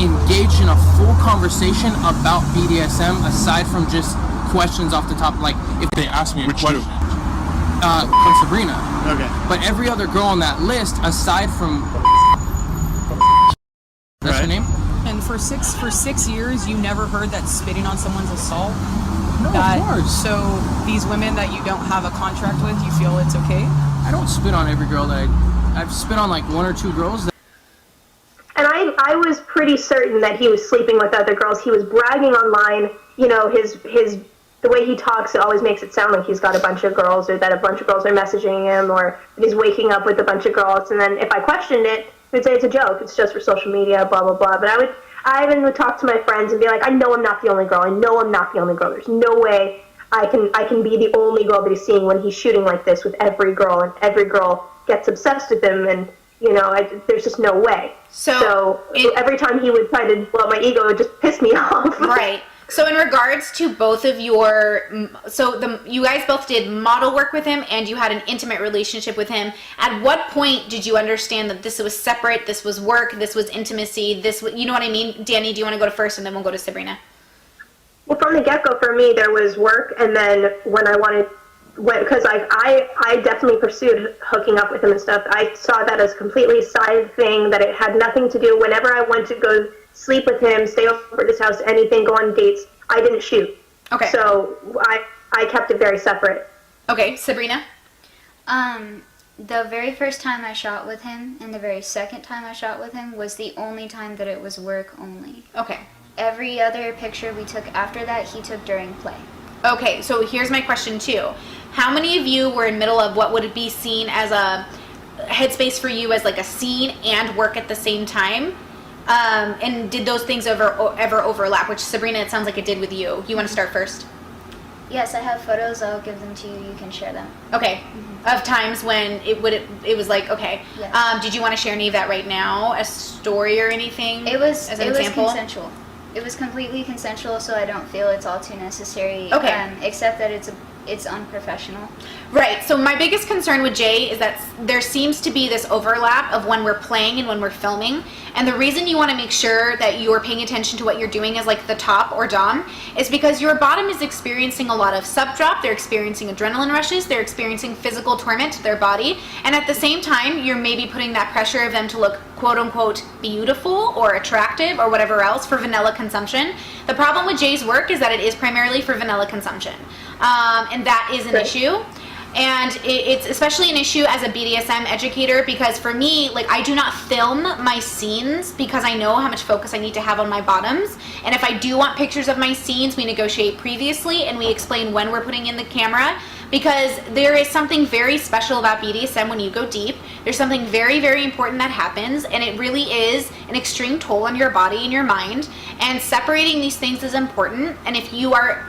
Speaker 6: engaged in a full conversation about BDSM, aside from just questions off the top, like if
Speaker 7: they ask me a
Speaker 5: Which
Speaker 7: question.
Speaker 5: two?
Speaker 6: Sabrina.
Speaker 5: Okay.
Speaker 6: But every other girl on that list, aside from that's her name.
Speaker 4: And for 6 years, you never heard that spitting on someone's assault.
Speaker 6: No,
Speaker 4: that,
Speaker 6: of course.
Speaker 4: So these women that you don't have a contract with, you feel it's okay?
Speaker 6: I don't spit on every girl that I've spit on like 1 or 2 girls.
Speaker 9: And I was pretty certain that he was sleeping with other girls. He was bragging online. You know, the way he talks, it always makes it sound like he's got a bunch of girls, or that a bunch of girls are messaging him, or that he's waking up with a bunch of girls. And then if I questioned it, he would say it's a joke. It's just for social media, blah, blah, blah. But I even would talk to my friends and be like, I know I'm not the only girl. I know I'm not the only girl. There's no way I can be the only girl that he's seeing when he's shooting like this with every girl, and every girl gets obsessed with him, and there's just no way. So every time he would try to blow my ego, it would just piss me off.
Speaker 1: Right. So in regards to both of you guys both did model work with him, and you had an intimate relationship with him. At what point did you understand that this was separate, this was work, this was intimacy, you know what I mean? Danny, do you want to go to first, and then we'll go to Sabrina?
Speaker 9: Well, from the get-go, for me, there was work, and then because I definitely pursued hooking up with him and stuff, I saw that as completely a side thing, that it had nothing to do. Whenever I went to go sleep with him, stay over at his house, anything, go on dates, I didn't shoot.
Speaker 1: Okay.
Speaker 9: So I kept it very separate.
Speaker 1: Okay, Sabrina?
Speaker 10: The very first time I shot with him and the very second time I shot with him was the only time that it was work only.
Speaker 1: Okay.
Speaker 10: Every other picture we took after that, he took during play.
Speaker 1: Okay, so here's my question too. How many of you were in middle of what would be seen as a headspace for you as like a scene and work at the same time? And did those things ever overlap? Which, Sabrina, it sounds like it did with you. You want to start first?
Speaker 10: Yes, I have photos. I'll give them to you. You can share them.
Speaker 1: Okay. Of times when it was like, okay.
Speaker 10: Yes.
Speaker 1: Did you want to share any of that right now? A story or anything?
Speaker 10: It was
Speaker 1: example?
Speaker 10: consensual. It was completely consensual, so I don't feel it's all too necessary.
Speaker 1: Okay.
Speaker 10: Except that it's unprofessional.
Speaker 1: Right. So my biggest concern with Jay is that there seems to be this overlap of when we're playing and when we're filming. And the reason you want to make sure that you're paying attention to what you're doing as like the top or dom is because your bottom is experiencing a lot of sub drop. They're experiencing adrenaline rushes. They're experiencing physical torment to their body. And at the same time, you're maybe putting that pressure of them to look quote unquote beautiful or attractive or whatever else for vanilla consumption. The problem with Jay's work is that it is primarily for vanilla consumption. And that is an issue. And it's especially an issue as a BDSM educator because for me, like, I do not film my scenes because I know how much focus I need to have on my bottoms. And if I do want pictures of my scenes, we negotiate previously and we explain when we're putting in the camera, because there is something very special about BDSM when you go deep. There's something very, very important that happens, and it really is an extreme toll on your body and your mind. And separating these things is important. And if you are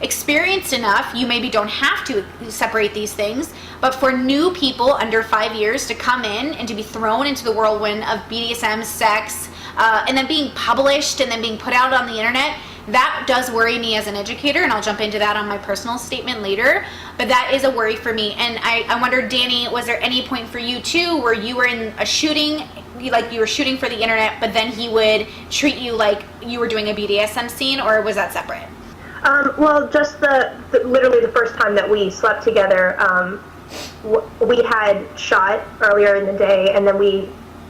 Speaker 1: experienced enough, you maybe don't have to separate these things. But for new people under 5 years to come in and to be thrown into the whirlwind of BDSM, sex, and then being published and then being put out on the internet, that does worry me as an educator, and I'll jump into that on my personal statement later, but that is a worry for me. And I wonder, Danny, was there any point for you too where you were in a shooting, like you were shooting for the internet, but then he would treat you like you were doing a BDSM scene, or was that separate?
Speaker 9: Well, just literally the first time that we slept together, we had shot earlier in the day, and then we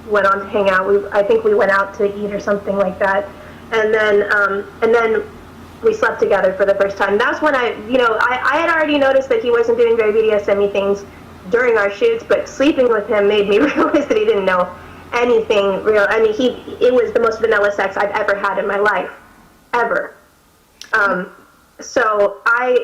Speaker 9: went on to hang out. I think we went out to eat or something like that, and then we slept together for the first time. That's when I had already noticed that he wasn't doing very BDSM-y things during our shoots, but sleeping with him made me realize that he didn't know anything real. I mean, it was the most vanilla sex I've ever had in my life, ever. So I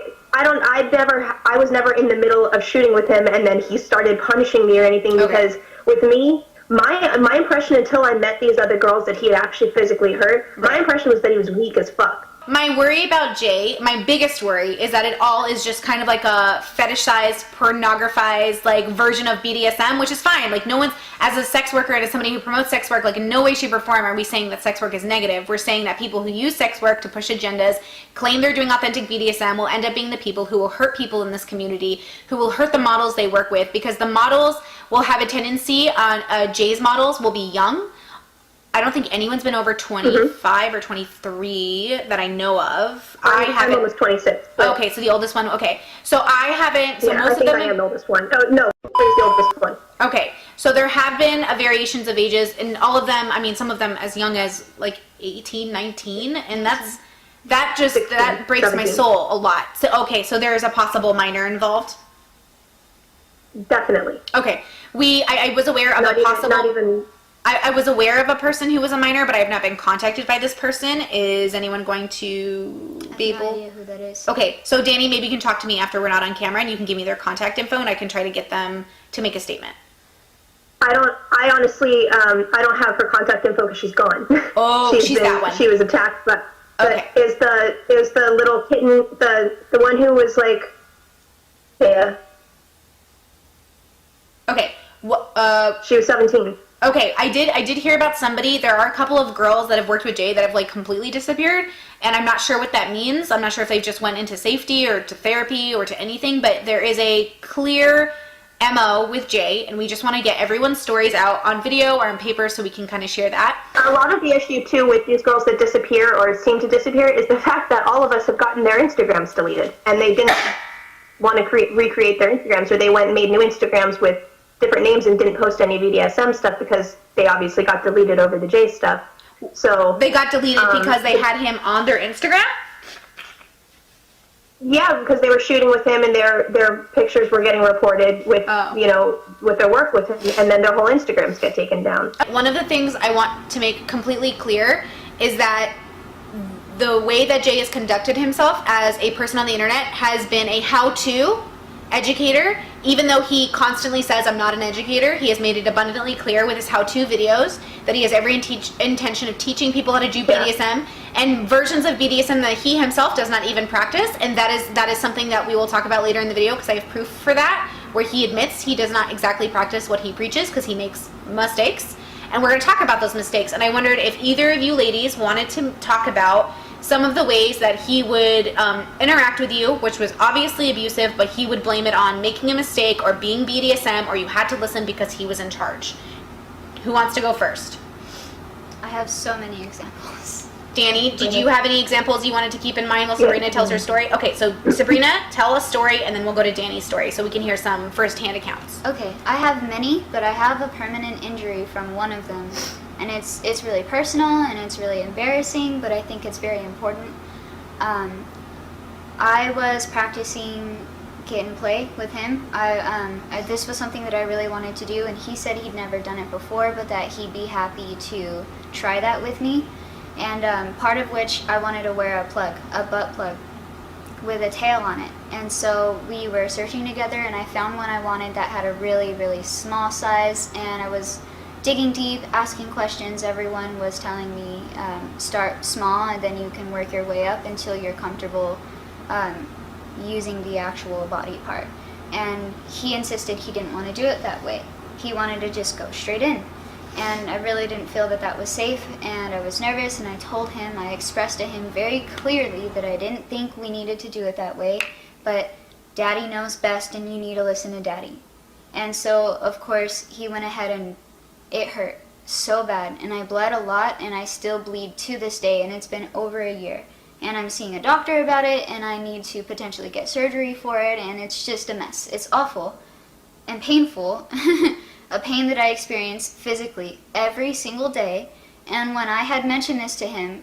Speaker 9: was never in the middle of shooting with him, and then he started punishing me or anything, because with me, my impression until I met these other girls that he had actually physically hurt, my impression was that he was weak as fuck.
Speaker 1: My worry about Jay, my biggest worry, is that it all is just kind of like a fetishized, pornographized, like, version of BDSM, which is fine. Like, no one's, as a sex worker and as somebody who promotes sex work, like, in no way, shape, or form are we saying that sex work is negative. We're saying that people who use sex work to push agendas, claim they're doing authentic BDSM, will end up being the people who will hurt people in this community, who will hurt the models they work with, because the models will have a tendency on, Jay's models will be young. I don't think anyone's been over 25 or 23 that I know of.
Speaker 9: I'm almost 26.
Speaker 1: Okay, so the oldest one. Okay, so I haven't. So
Speaker 9: yeah,
Speaker 1: most
Speaker 9: I think
Speaker 1: of them.
Speaker 9: I am the oldest one. Oh no, he's the oldest one.
Speaker 1: Okay, so there have been variations of ages, and all of them. I mean, some of them as young as like 18, 19, and that 16, that breaks 17. My soul a lot. So okay, so there is a possible minor involved.
Speaker 9: Definitely.
Speaker 1: Okay, I was aware of a possible.
Speaker 9: Not even.
Speaker 1: I was aware of a person who was a minor, but I have not been contacted by this person. Is anyone going to be able?
Speaker 10: I have no idea who that is.
Speaker 1: Okay, so Danny, maybe you can talk to me after we're not on camera, and you can give me their contact info, and I can try to get them to make a statement.
Speaker 9: I honestly, I don't have her contact info because she's gone.
Speaker 1: Oh, she's that one.
Speaker 9: She was attacked, but
Speaker 1: okay.
Speaker 9: Is the little kitten the one who was like, yeah.
Speaker 1: Okay.
Speaker 9: She was 17.
Speaker 1: Okay, I did hear about somebody. There are a couple of girls that have worked with Jay that have like completely disappeared, and I'm not sure what that means. I'm not sure if they just went into safety or to therapy or to anything, but there is a clear MO with Jay, and we just want to get everyone's stories out on video or on paper so we can kind of share that.
Speaker 9: A lot of the issue too with these girls that disappear or seem to disappear is the fact that all of us have gotten their Instagrams deleted, and they didn't want to recreate their Instagrams, or they went and made new Instagrams with different names and didn't post any BDSM stuff because they obviously got deleted over the Jay stuff. So
Speaker 1: they got deleted because they had him on their Instagram?
Speaker 9: Yeah, because they were shooting with him and their pictures were getting reported with with their work with him, and then their whole Instagrams get taken down.
Speaker 1: One of the things I want to make completely clear is that the way that Jay has conducted himself as a person on the internet has been a how-to educator. Even though he constantly says I'm not an educator, he has made it abundantly clear with his how-to videos that he has every intention of teaching people how to do BDSM and versions of BDSM that he himself does not even practice, and that is something that we will talk about later in the video because I have proof for that, where he admits he does not exactly practice what he preaches because he makes mistakes, and we're going to talk about those mistakes. And I wondered if either of you ladies wanted to talk about some of the ways that he would interact with you, which was obviously abusive, but he would blame it on making a mistake or being BDSM, or you had to listen because he was in charge. Who wants to go first?
Speaker 10: I have so many examples.
Speaker 1: Danny, did you have any examples you wanted to keep in mind while Sabrina tells her story? Okay, so Sabrina, tell a story, and then we'll go to Danny's story so we can hear some first-hand accounts.
Speaker 10: Okay, I have many, but I have a permanent injury from one of them. And it's really personal and it's really embarrassing, but I think it's very important. I was practicing kitten play with him. This was something that I really wanted to do, and he said he'd never done it before, but that he'd be happy to try that with me. And part of which I wanted to wear a butt plug with a tail on it. And so we were searching together, and I found one I wanted that had a really, really small size, and I was digging deep, asking questions. Everyone was telling me start small and then you can work your way up until you're comfortable using the actual body part. And he insisted he didn't want to do it that way. He wanted to just go straight in. And I really didn't feel that that was safe, and I was nervous, and I told him, I expressed to him very clearly that I didn't think we needed to do it that way, but Daddy knows best and you need to listen to Daddy. And so, of course, he went ahead and it hurt so bad, and I bled a lot, and I still bleed to this day, and it's been over a year. And I'm seeing a doctor about it, and I need to potentially get surgery for it, and it's just a mess. It's awful and painful, a pain that I experience physically every single day. And when I had mentioned this to him,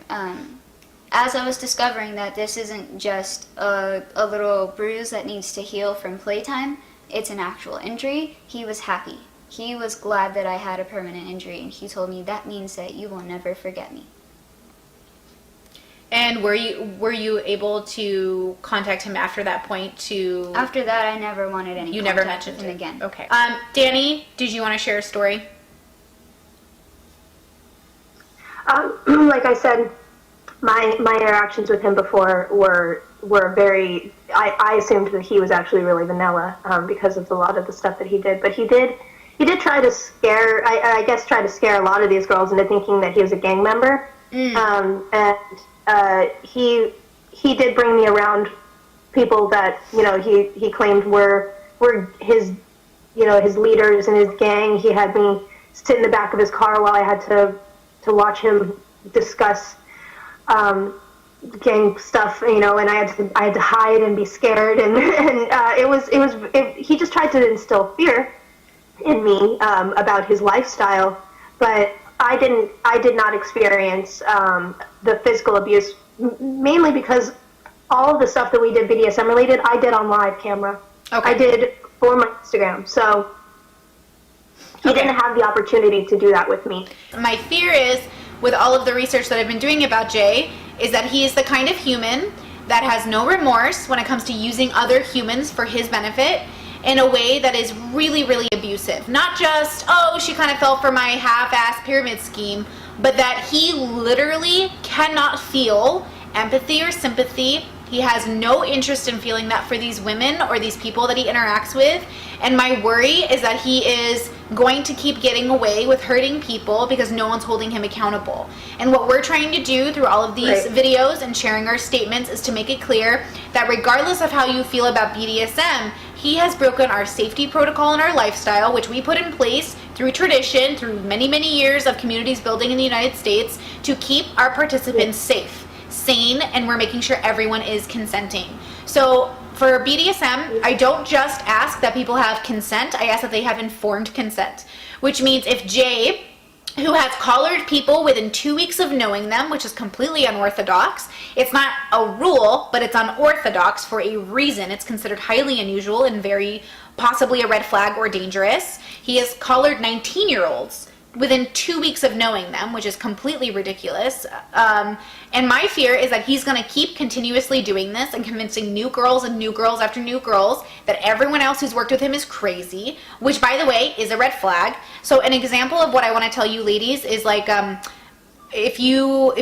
Speaker 10: as I was discovering that this isn't just a little bruise that needs to heal from playtime, it's an actual injury, he was happy. He was glad that I had a permanent injury, and he told me that means that you will never forget me.
Speaker 1: And were you able to contact him after that point to...
Speaker 10: After that, I never wanted any
Speaker 1: You
Speaker 10: contact
Speaker 1: never mentioned
Speaker 10: with him
Speaker 1: it
Speaker 10: again.
Speaker 1: Okay. Danny, did you want to share a story?
Speaker 9: Like I said, my interactions with him before were very. I assumed that he was actually really vanilla because of a lot of the stuff that he did. But he did try to scare. I guess try to scare a lot of these girls into thinking that he was a gang member. And he did bring me around people that he claimed were his his leaders in his gang. He had me sit in the back of his car while I had to watch him discuss gang stuff, and I had to hide and be scared, and he just tried to instill fear in me about his lifestyle, but I did not experience the physical abuse, mainly because all of the stuff that we did BDSM related, I did on live camera.
Speaker 1: Okay.
Speaker 9: I did for my Instagram, so he didn't have the opportunity to do that with me.
Speaker 1: My fear is, with all of the research that I've been doing about Jay, is that he is the kind of human that has no remorse when it comes to using other humans for his benefit in a way that is really, really abusive. Not just, oh, she kind of fell for my half-ass pyramid scheme, but that he literally cannot feel empathy or sympathy. He has no interest in feeling that for these women or these people that he interacts with. And my worry is that he is going to keep getting away with hurting people because no one's holding him accountable. And what we're trying to do through all of these videos and sharing our statements is to make it clear that regardless of how you feel about BDSM, he has broken our safety protocol and our lifestyle, which we put in place through tradition, through many, many years of communities building in the United States to keep our participants safe, sane, and we're making sure everyone is consenting. So for BDSM, I don't just ask that people have consent, I ask that they have informed consent, which means if Jay, who has collared people within 2 weeks of knowing them, which is completely unorthodox, it's not a rule, but it's unorthodox for a reason. It's considered highly unusual and very possibly a red flag or dangerous. He has collared 19-year-olds within 2 weeks of knowing them, which is completely ridiculous. And my fear is that he's going to keep continuously doing this and convincing new girls and new girls after new girls that everyone else who's worked with him is crazy, which, by the way, is a red flag. So an example of what I want to tell you ladies is like, if you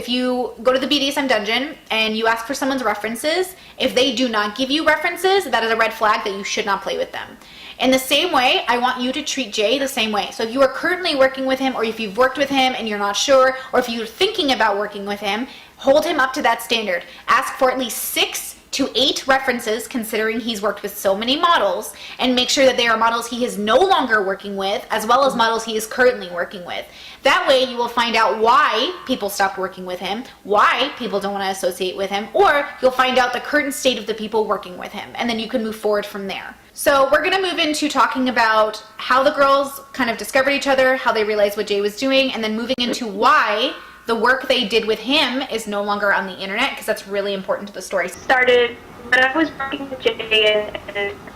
Speaker 1: go to the BDSM dungeon and you ask for someone's references, if they do not give you references, that is a red flag that you should not play with them. In the same way, I want you to treat Jay the same way. So if you are currently working with him, or if you've worked with him and you're not sure, or if you're thinking about working with him, hold him up to that standard. Ask for at least 6 to 8 references, considering he's worked with so many models, and make sure that they are models he is no longer working with, as well as models he is currently working with. That way you will find out why people stopped working with him, why people don't want to associate with him, or you'll find out the current state of the people working with him, and then you can move forward from there. So we're going to move into talking about how the girls kind of discovered each other, how they realized what Jay was doing, and then moving into why the work they did with him is no longer on the internet, because that's really important to the story.
Speaker 9: Started when I was working with Jay,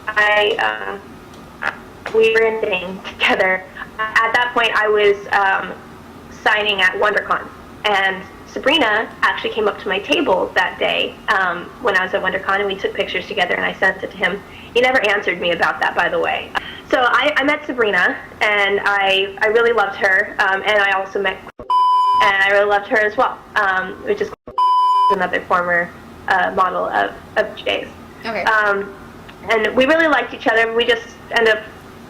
Speaker 9: and we were in dating together. At that point, I was signing at WonderCon, and Sabrina actually came up to my table that day when I was at WonderCon, and we took pictures together, and I sent it to him. He never answered me about that, by the way. So I met Sabrina, and I really loved her, and I also met, and I really loved her as well, which is another former model of Jay's.
Speaker 1: Okay.
Speaker 9: And we really liked each other. We just ended up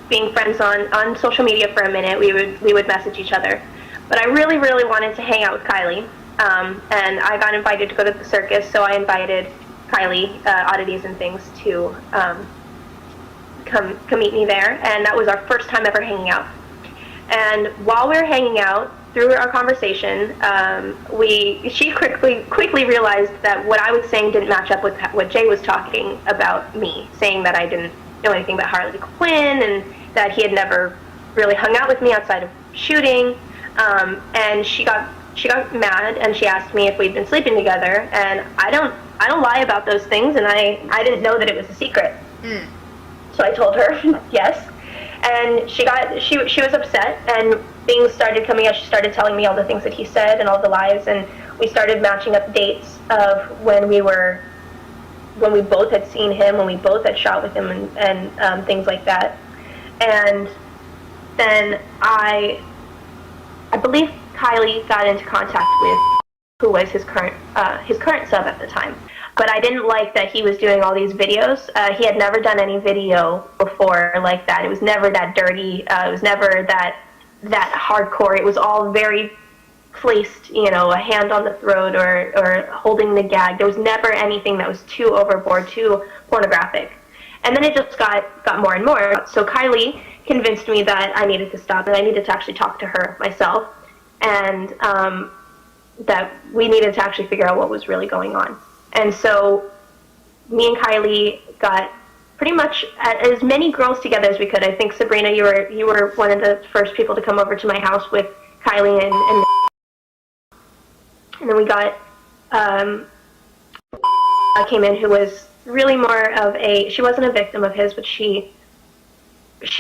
Speaker 9: being friends on social media for a minute. We would message each other. But I really, really wanted to hang out with Kylie, and I got invited to go to the circus, so I invited Kylie, Oddities and Things, to come meet me there, and that was our first time ever hanging out. And while we were hanging out, through our conversation, she quickly realized that what I was saying didn't match up with what Jay was talking about me, saying that I didn't know anything about Harley Quinn and that he had never really hung out with me outside of shooting, and she got mad and she asked me if we'd been sleeping together, and I don't lie about those things, and I didn't know that it was a secret. So I told her yes, and she was upset, and things started coming out. She started telling me all the things that he said and all the lies, and we started matching up dates of when we both had seen him, when we both had shot with him, and things like that. And then I believe Kylie got into contact with who was his current sub at the time. But I didn't like that he was doing all these videos. He had never done any video before like that. It was never that dirty. It was never that hardcore. It was all very placed, a hand on the throat or holding the gag. There was never anything that was too overboard, too pornographic. And then it just got more and more. So Kylie convinced me that I needed to stop, and I needed to actually talk to her myself, and that we needed to actually figure out what was really going on. And so me and Kylie got pretty much as many girls together as we could. I think, Sabrina, you were one of the first people to come over to my house with Kylie and then we got came in, who was really more of she wasn't a victim of his, but she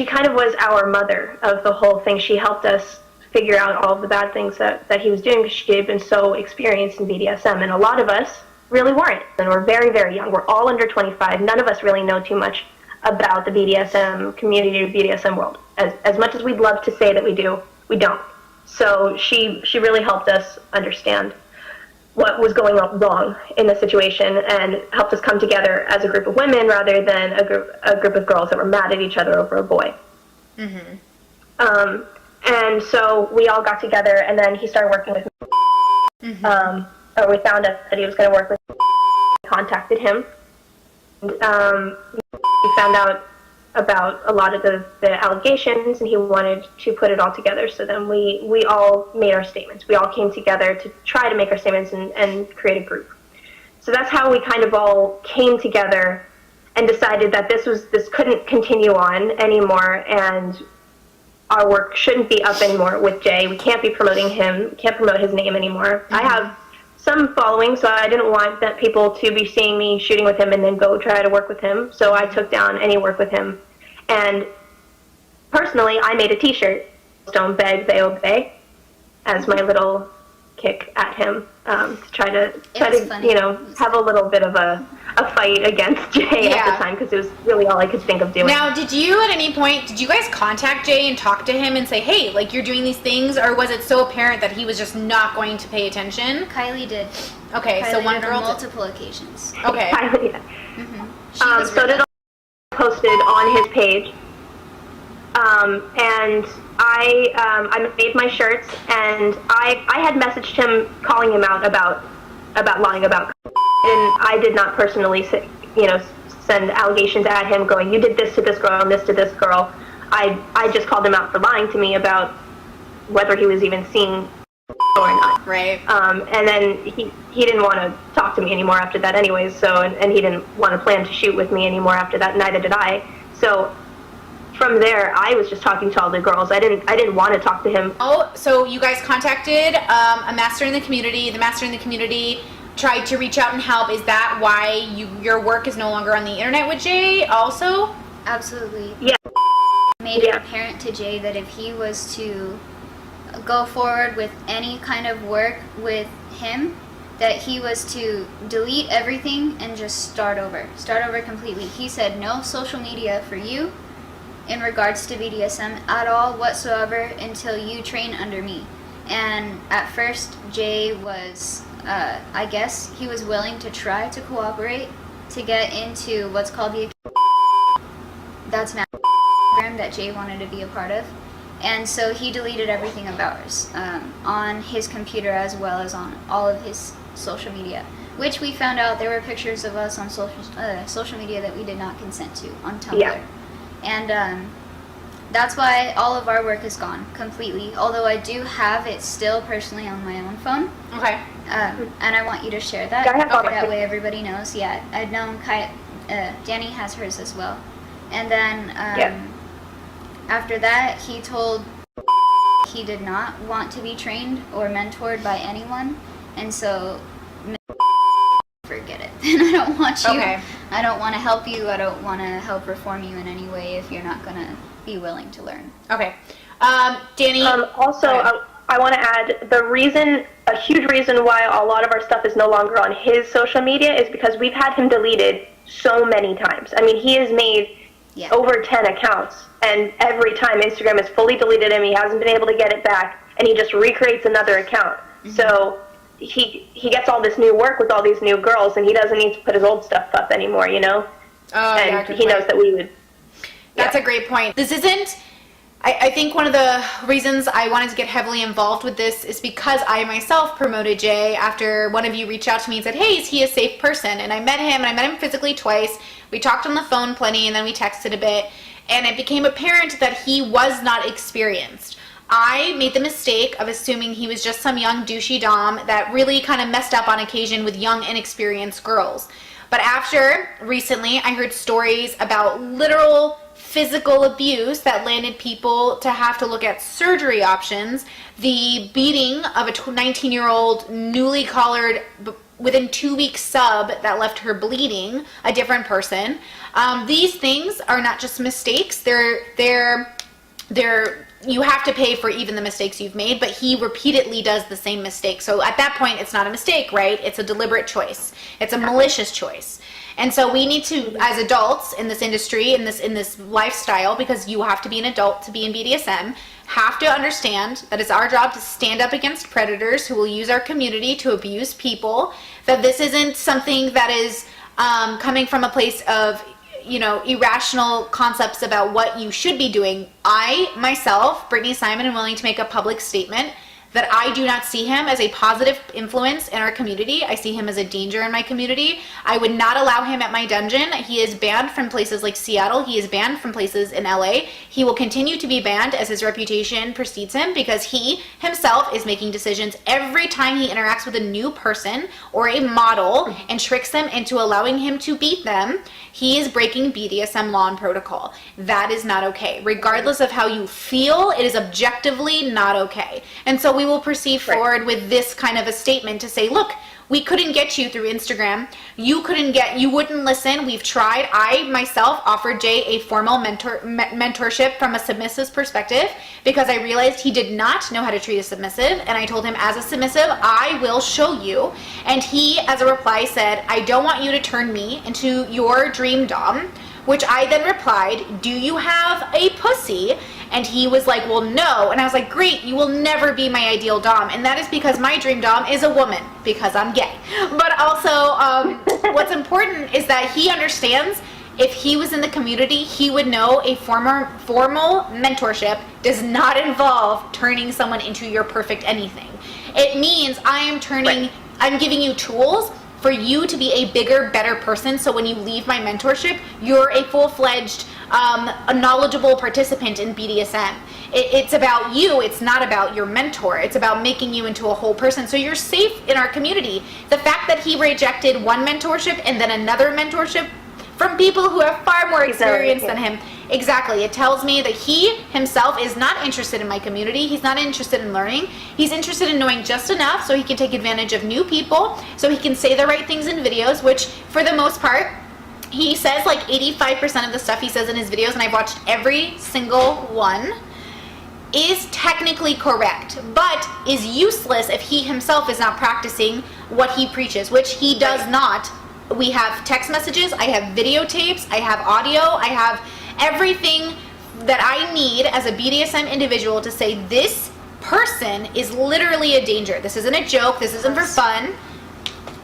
Speaker 9: kind of was our mother of the whole thing. She helped us figure out all of the bad things that he was doing, because she had been so experienced in BDSM, and a lot of us really weren't, and we're very, very young. We're all under 25. None of us really know too much about the BDSM community or BDSM world. As much as we'd love to say that we do, we don't. So she really helped us understand what was going wrong in the situation, and helped us come together as a group of women rather than a group of girls that were mad at each other over a boy. And so we all got together, and then he started working with me. Or we found out that he was going to work with me. Contacted him. And, we found out about a lot of the allegations, and he wanted to put it all together. So then we all made our statements. We all came together to try to make our statements and create a group. So that's how we kind of all came together and decided that this couldn't continue on anymore, and our work shouldn't be up anymore with Jay. We can't be promoting him. We can't promote his name anymore. I have some following, so I didn't want that people to be seeing me shooting with him and then go try to work with him. So I took down any work with him. And personally, I made a t-shirt, "Don't Beg, They Obey," as my little kick at him, to try to have a little bit of a fight against Jay at the time, because it was really all I could think of doing.
Speaker 1: Now, did you guys contact Jay and talk to him and say, hey, like, you're doing these things, or was it so apparent that he was just not going to pay attention?
Speaker 10: Kylie did.
Speaker 1: Okay,
Speaker 10: Kylie
Speaker 1: so one
Speaker 10: did
Speaker 1: girl
Speaker 10: on multiple occasions.
Speaker 1: Okay.
Speaker 9: Kylie, yeah.
Speaker 10: So
Speaker 9: did posted on his page, and I made my shirts, and I had messaged him, calling him out about lying about, and I did not personally send allegations at him going, you did this to this girl and this to this girl. I just called him out for lying to me about whether he was even seeing or not.
Speaker 1: Right.
Speaker 9: And then he didn't want to talk to me anymore after that anyways, so, and he didn't want to plan to shoot with me anymore after that, neither did I. So from there, I was just talking to all the girls. I didn't want to talk to him.
Speaker 1: Oh, so you guys contacted a master in the community. The master in the community tried to reach out and help. Is that why your work is no longer on the internet with Jay also?
Speaker 10: Absolutely.
Speaker 9: Yeah.
Speaker 10: Made it apparent to Jay that if he was to go forward with any kind of work with him, that he was to delete everything and just start over completely. He said no social media for you in regards to BDSM at all whatsoever until you train under me. And at first Jay was I guess he was willing to try to cooperate to get into what's called the that's now program that Jay wanted to be a part of. And so he deleted everything of ours on his computer as well as on all of his social media, which we found out there were pictures of us on social media that we did not consent to on Tumblr.
Speaker 9: Yeah.
Speaker 10: And that's why all of our work is gone completely, although I do have it still personally on my own phone.
Speaker 1: Okay.
Speaker 10: And I want you to share that. That way everybody knows. Yeah, I've known Danny has hers as well. And then after that, he told he did not want to be trained or mentored by anyone, and so forget it. I don't want you.
Speaker 1: Okay.
Speaker 10: I don't want to help you. I don't want to help reform you in any way if you're not going to be willing to learn.
Speaker 1: Okay. Danny?
Speaker 9: Also, I want to add a huge reason why a lot of our stuff is no longer on his social media is because we've had him deleted so many times. I mean, he has made over 10 accounts, and every time Instagram has fully deleted him, he hasn't been able to get it back, and he just recreates another account. Mm-hmm. So he gets all this new work with all these new girls, and he doesn't need to put his old stuff up anymore, you know? And he knows that we would...
Speaker 1: That's a great point. This isn't... I think one of the reasons I wanted to get heavily involved with this is because I myself promoted Jay after one of you reached out to me and said, hey, is he a safe person? And I met him physically twice. We talked on the phone plenty, and then we texted a bit, and it became apparent that he was not experienced. I made the mistake of assuming he was just some young douchey dom that really kind of messed up on occasion with young, inexperienced girls. But after recently, I heard stories about literal physical abuse that landed people to have to look at surgery options, the beating of a 19-year-old newly collared within 2 weeks sub that left her bleeding, a different person. These things are not just mistakes. They're you have to pay for even the mistakes you've made, but he repeatedly does the same mistake. So at that point, it's not a mistake, right? It's a deliberate choice. It's a malicious choice. And so we need to, as adults in this industry, in this lifestyle, because you have to be an adult to be in BDSM, have to understand that it's our job to stand up against predators who will use our community to abuse people, that this isn't something that is coming from a place of, you know, irrational concepts about what you should be doing. I, myself, Brittany Simon, am willing to make a public statement that I do not see him as a positive influence in our community. I see him as a danger in my community. I would not allow him at my dungeon. He is banned from places like Seattle. He is banned from places in LA. He will continue to be banned as his reputation precedes him because he himself is making decisions every time he interacts with a new person or a model and tricks them into allowing him to beat them. He is breaking BDSM law and protocol. That is not okay. Regardless of how you feel, it is objectively not okay. And so we will proceed forward with this kind of a statement to say, look, we couldn't get you through Instagram. You wouldn't listen. We've tried. I myself offered Jay a formal mentorship from a submissive's perspective because I realized he did not know how to treat a submissive. And I told him, as a submissive, I will show you. And he, as a reply, said, I don't want you to turn me into your dream dom. Which I then replied, do you have a pussy? And he was like, well, no. And I was like, great, you will never be my ideal dom. And that is because my dream dom is a woman, because I'm gay. But also, what's important is that he understands if he was in the community, he would know a formal mentorship does not involve turning someone into your perfect anything. It means I'm giving you tools for you to be a bigger, better person, so when you leave my mentorship, you're a full-fledged, a knowledgeable participant in BDSM. It's about you, it's not about your mentor. It's about making you into a whole person, so you're safe in our community. The fact that he rejected one mentorship and then another mentorship from people who have far more experience than him. Exactly. It tells me that he himself is not interested in my community. He's not interested in learning. He's interested in knowing just enough so he can take advantage of new people, so he can say the right things in videos, which for the most part, he says like 85% of the stuff he says in his videos, and I've watched every single one, is technically correct, but is useless if he himself is not practicing what he preaches, which he does not. We have text messages, I have videotapes, I have audio, I have everything that I need as a BDSM individual to say this person is literally a danger. This isn't a joke, this isn't for fun.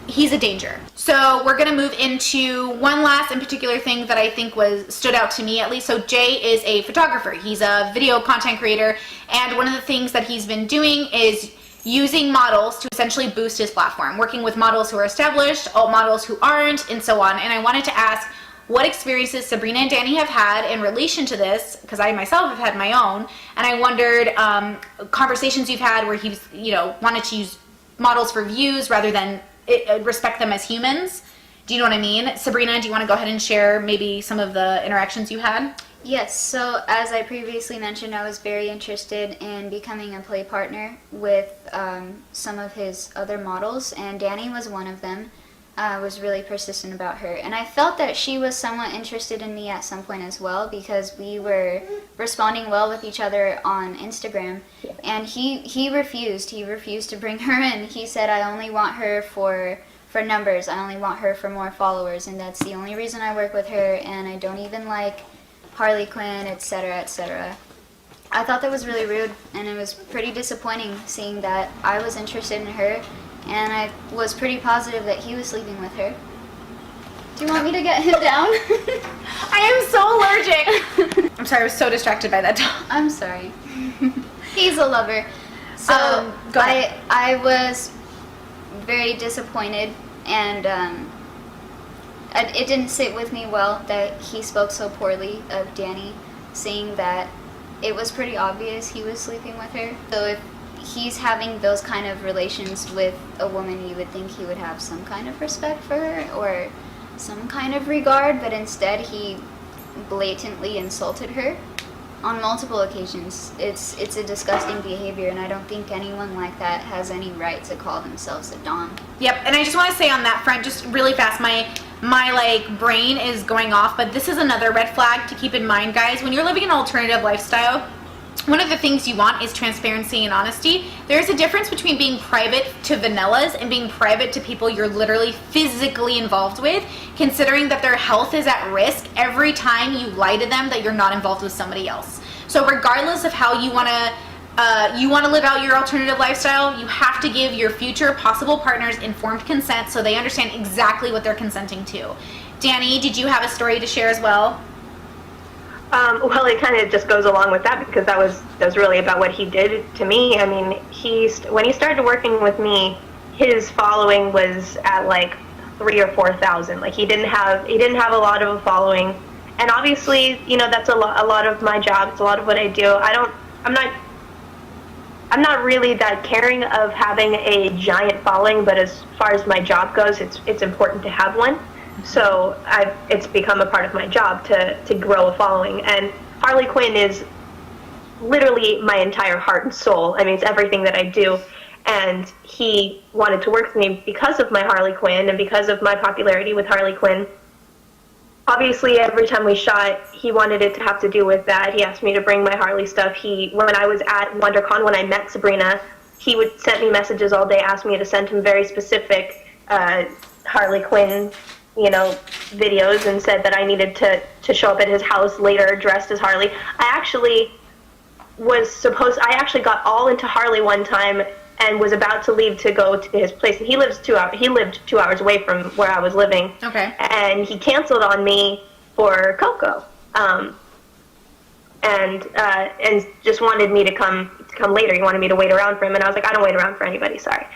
Speaker 1: He's a danger. So we're gonna move into one last in particular thing that I think stood out to me at least. So Jay is a photographer. He's a video content creator, and one of the things that he's been doing is using models to essentially boost his platform, working with models who are established, models who aren't, and so on. And I wanted to ask what experiences Sabrina and Danny have had in relation to this, because I myself have had my own, and I wondered conversations you've had where he's, wanted to use models for views rather than respect them as humans. Do you know what I mean? Sabrina, do you want to go ahead and share maybe some of the interactions you had?
Speaker 10: Yes, so as I previously mentioned, I was very interested in becoming a play partner with some of his other models, and Danny was one of them. I was really persistent about her, and I felt that she was somewhat interested in me at some point as well, because we were responding well with each other on Instagram, and he refused to bring her in. He said, I only want her for numbers, I only want her for more followers, and that's the only reason I work with her, and I don't even like Harley Quinn, etc., etc. I thought that was really rude, and it was pretty disappointing seeing that I was interested in her, and I was pretty positive that he was sleeping with her. Do you want me to get him down?
Speaker 1: I am so allergic. I'm sorry, I was so distracted by that dog.
Speaker 10: I'm sorry. He's a lover. So
Speaker 1: go ahead.
Speaker 10: I was very disappointed, and it didn't sit with me well that he spoke so poorly of Danny, seeing that it was pretty obvious he was sleeping with her. So if he's having those kind of relations with a woman, you would think he would have some kind of respect for her or some kind of regard, but instead he blatantly insulted her on multiple occasions. It's a disgusting behavior, and I don't think anyone like that has any right to call themselves a dom.
Speaker 1: Yep, and I just want to say on that front, just really fast, my like brain is going off, but this is another red flag to keep in mind, guys. When you're living an alternative lifestyle, one of the things you want is transparency and honesty. There's a difference between being private to vanillas and being private to people you're literally physically involved with, considering that their health is at risk every time you lie to them that you're not involved with somebody else. So regardless of how you want to live out your alternative lifestyle, you have to give your future possible partners informed consent so they understand exactly what they're consenting to. Danny, did you have a story to share as well?
Speaker 9: Well, it kind of just goes along with that, because that was really about what he did to me. I mean, when he started working with me, his following was at like 3,000 or 4,000. Like he didn't have a lot of a following, and obviously, you know, that's a lot of my job. It's a lot of what I do. I'm not really that caring of having a giant following, but as far as my job goes, it's important to have one. So it's become a part of my job to grow a following. And Harley Quinn is literally my entire heart and soul. I mean, it's everything that I do. And he wanted to work with me because of my Harley Quinn and because of my popularity with Harley Quinn. Obviously, every time we shot, he wanted it to have to do with that. He asked me to bring my Harley stuff. When I was at WonderCon, when I met Sabrina, he would send me messages all day, ask me to send him very specific Harley Quinn, you know, videos, and said that I needed to show up at his house later dressed as Harley. I actually got all into Harley one time and was about to leave to go to his place. And he lived 2 hours away from where I was living.
Speaker 1: Okay.
Speaker 9: And he canceled on me for Coco. And just wanted me to come later. He wanted me to wait around for him, and I was like, I don't wait around for anybody, sorry.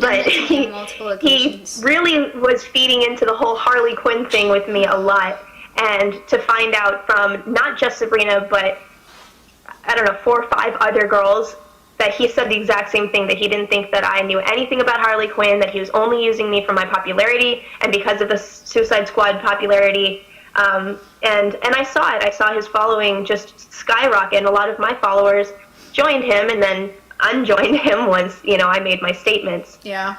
Speaker 9: But he really was feeding into the whole Harley Quinn thing with me a lot. And to find out from not just Sabrina, but I don't know, 4 or 5 other girls, that he said the exact same thing, that he didn't think that I knew anything about Harley Quinn, that he was only using me for my popularity and because of the Suicide Squad popularity. And I saw it. I saw his following just skyrocket, and a lot of my followers joined him and then unjoined him once, you know, I made my statements.
Speaker 1: Yeah.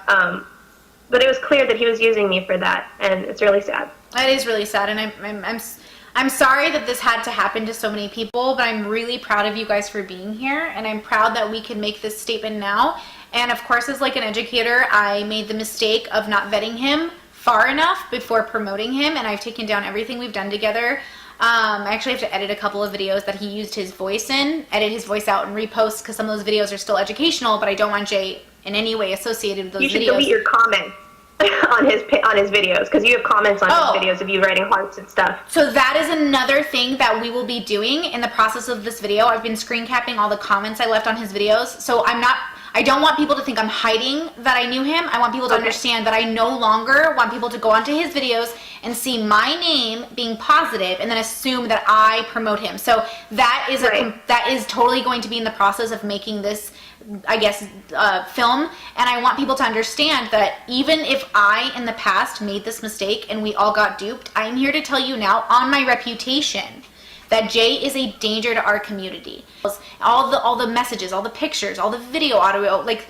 Speaker 9: But it was clear that he was using me for that, and it's really sad.
Speaker 1: That is really sad, and I'm sorry that this had to happen to so many people, but I'm really proud of you guys for being here, and I'm proud that we can make this statement now. And of course, as like an educator, I made the mistake of not vetting him far enough before promoting him, and I've taken down everything we've done together. I actually have to edit a couple of videos that he used his voice in, edit his voice out and repost, because some of those videos are still educational, but I don't want Jay in any way associated with those videos.
Speaker 9: You should delete your comments on his videos, because you have comments on his videos of you writing hearts and stuff.
Speaker 1: So that is another thing that we will be doing in the process of this video. I've been screen capping all the comments I left on his videos, so I don't want people to think I'm hiding that I knew him. I want people to understand that I no longer want people to go onto his videos and see my name being positive and then assume that I promote him. So that is that is totally going to be in the process of making this I guess, film. And I want people to understand that even if I, in the past, made this mistake and we all got duped, I'm here to tell you now, on my reputation, that Jay is a danger to our community. All the messages, all the pictures, all the video, audio, like,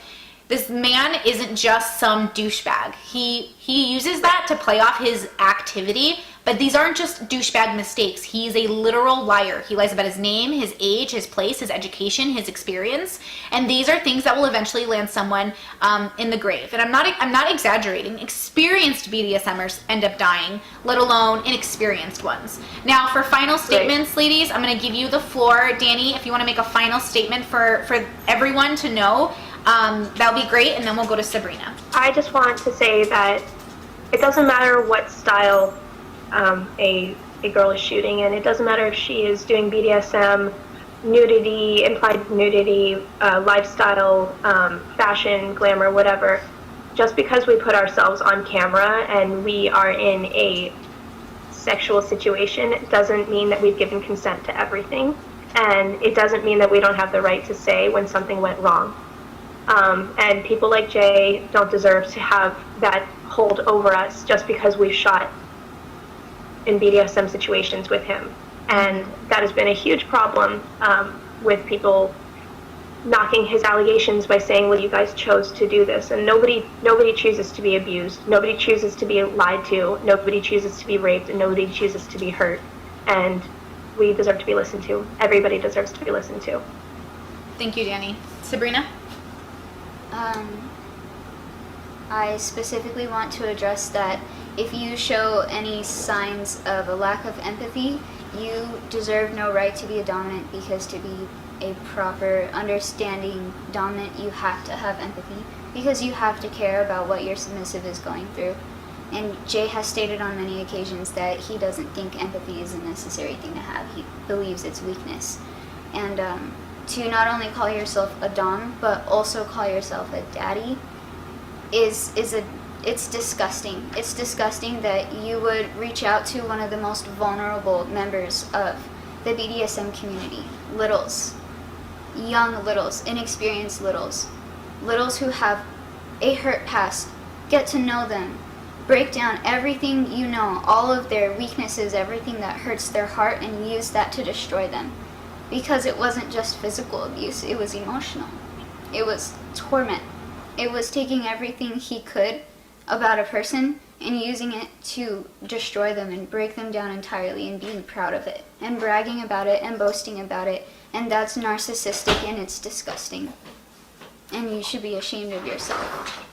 Speaker 1: this man isn't just some douchebag. He uses that to play off his activity, but these aren't just douchebag mistakes. He's a literal liar. He lies about his name, his age, his place, his education, his experience, and these are things that will eventually land someone in the grave. And I'm not exaggerating. Experienced BDSMers end up dying, let alone inexperienced ones. Now, for final statements, ladies, I'm going to give you the floor. Danny, if you want to make a final statement for everyone to know, that'll be great, and then we'll go to Sabrina.
Speaker 9: I just want to say that it doesn't matter what style a girl is shooting in. It doesn't matter if she is doing BDSM, nudity, implied nudity, lifestyle, fashion, glamour, whatever. Just because we put ourselves on camera and we are in a sexual situation doesn't mean that we've given consent to everything. And it doesn't mean that we don't have the right to say when something went wrong. And people like Jay don't deserve to have that hold over us just because we've shot in BDSM situations with him. And that has been a huge problem with people knocking his allegations by saying, well, you guys chose to do this. And nobody chooses to be abused. Nobody chooses to be lied to. Nobody chooses to be raped. And nobody chooses to be hurt. And we deserve to be listened to. Everybody deserves to be listened to.
Speaker 1: Thank you, Danny. Sabrina?
Speaker 10: I specifically want to address that if you show any signs of a lack of empathy, you deserve no right to be a dominant, because to be a proper, understanding dominant, you have to have empathy, because you have to care about what your submissive is going through. And Jay has stated on many occasions that he doesn't think empathy is a necessary thing to have. He believes it's weakness. And to not only call yourself a dom, but also call yourself a daddy it's disgusting. It's disgusting that you would reach out to one of the most vulnerable members of the BDSM community, littles, young littles, inexperienced littles, littles who have a hurt past. Get to know them, break down everything you know, all of their weaknesses, everything that hurts their heart, and use that to destroy them. Because it wasn't just physical abuse, it was emotional. It was torment. It was taking everything he could about a person and using it to destroy them and break them down entirely, and being proud of it and bragging about it and boasting about it. And that's narcissistic, and it's disgusting. And you should be ashamed of yourself.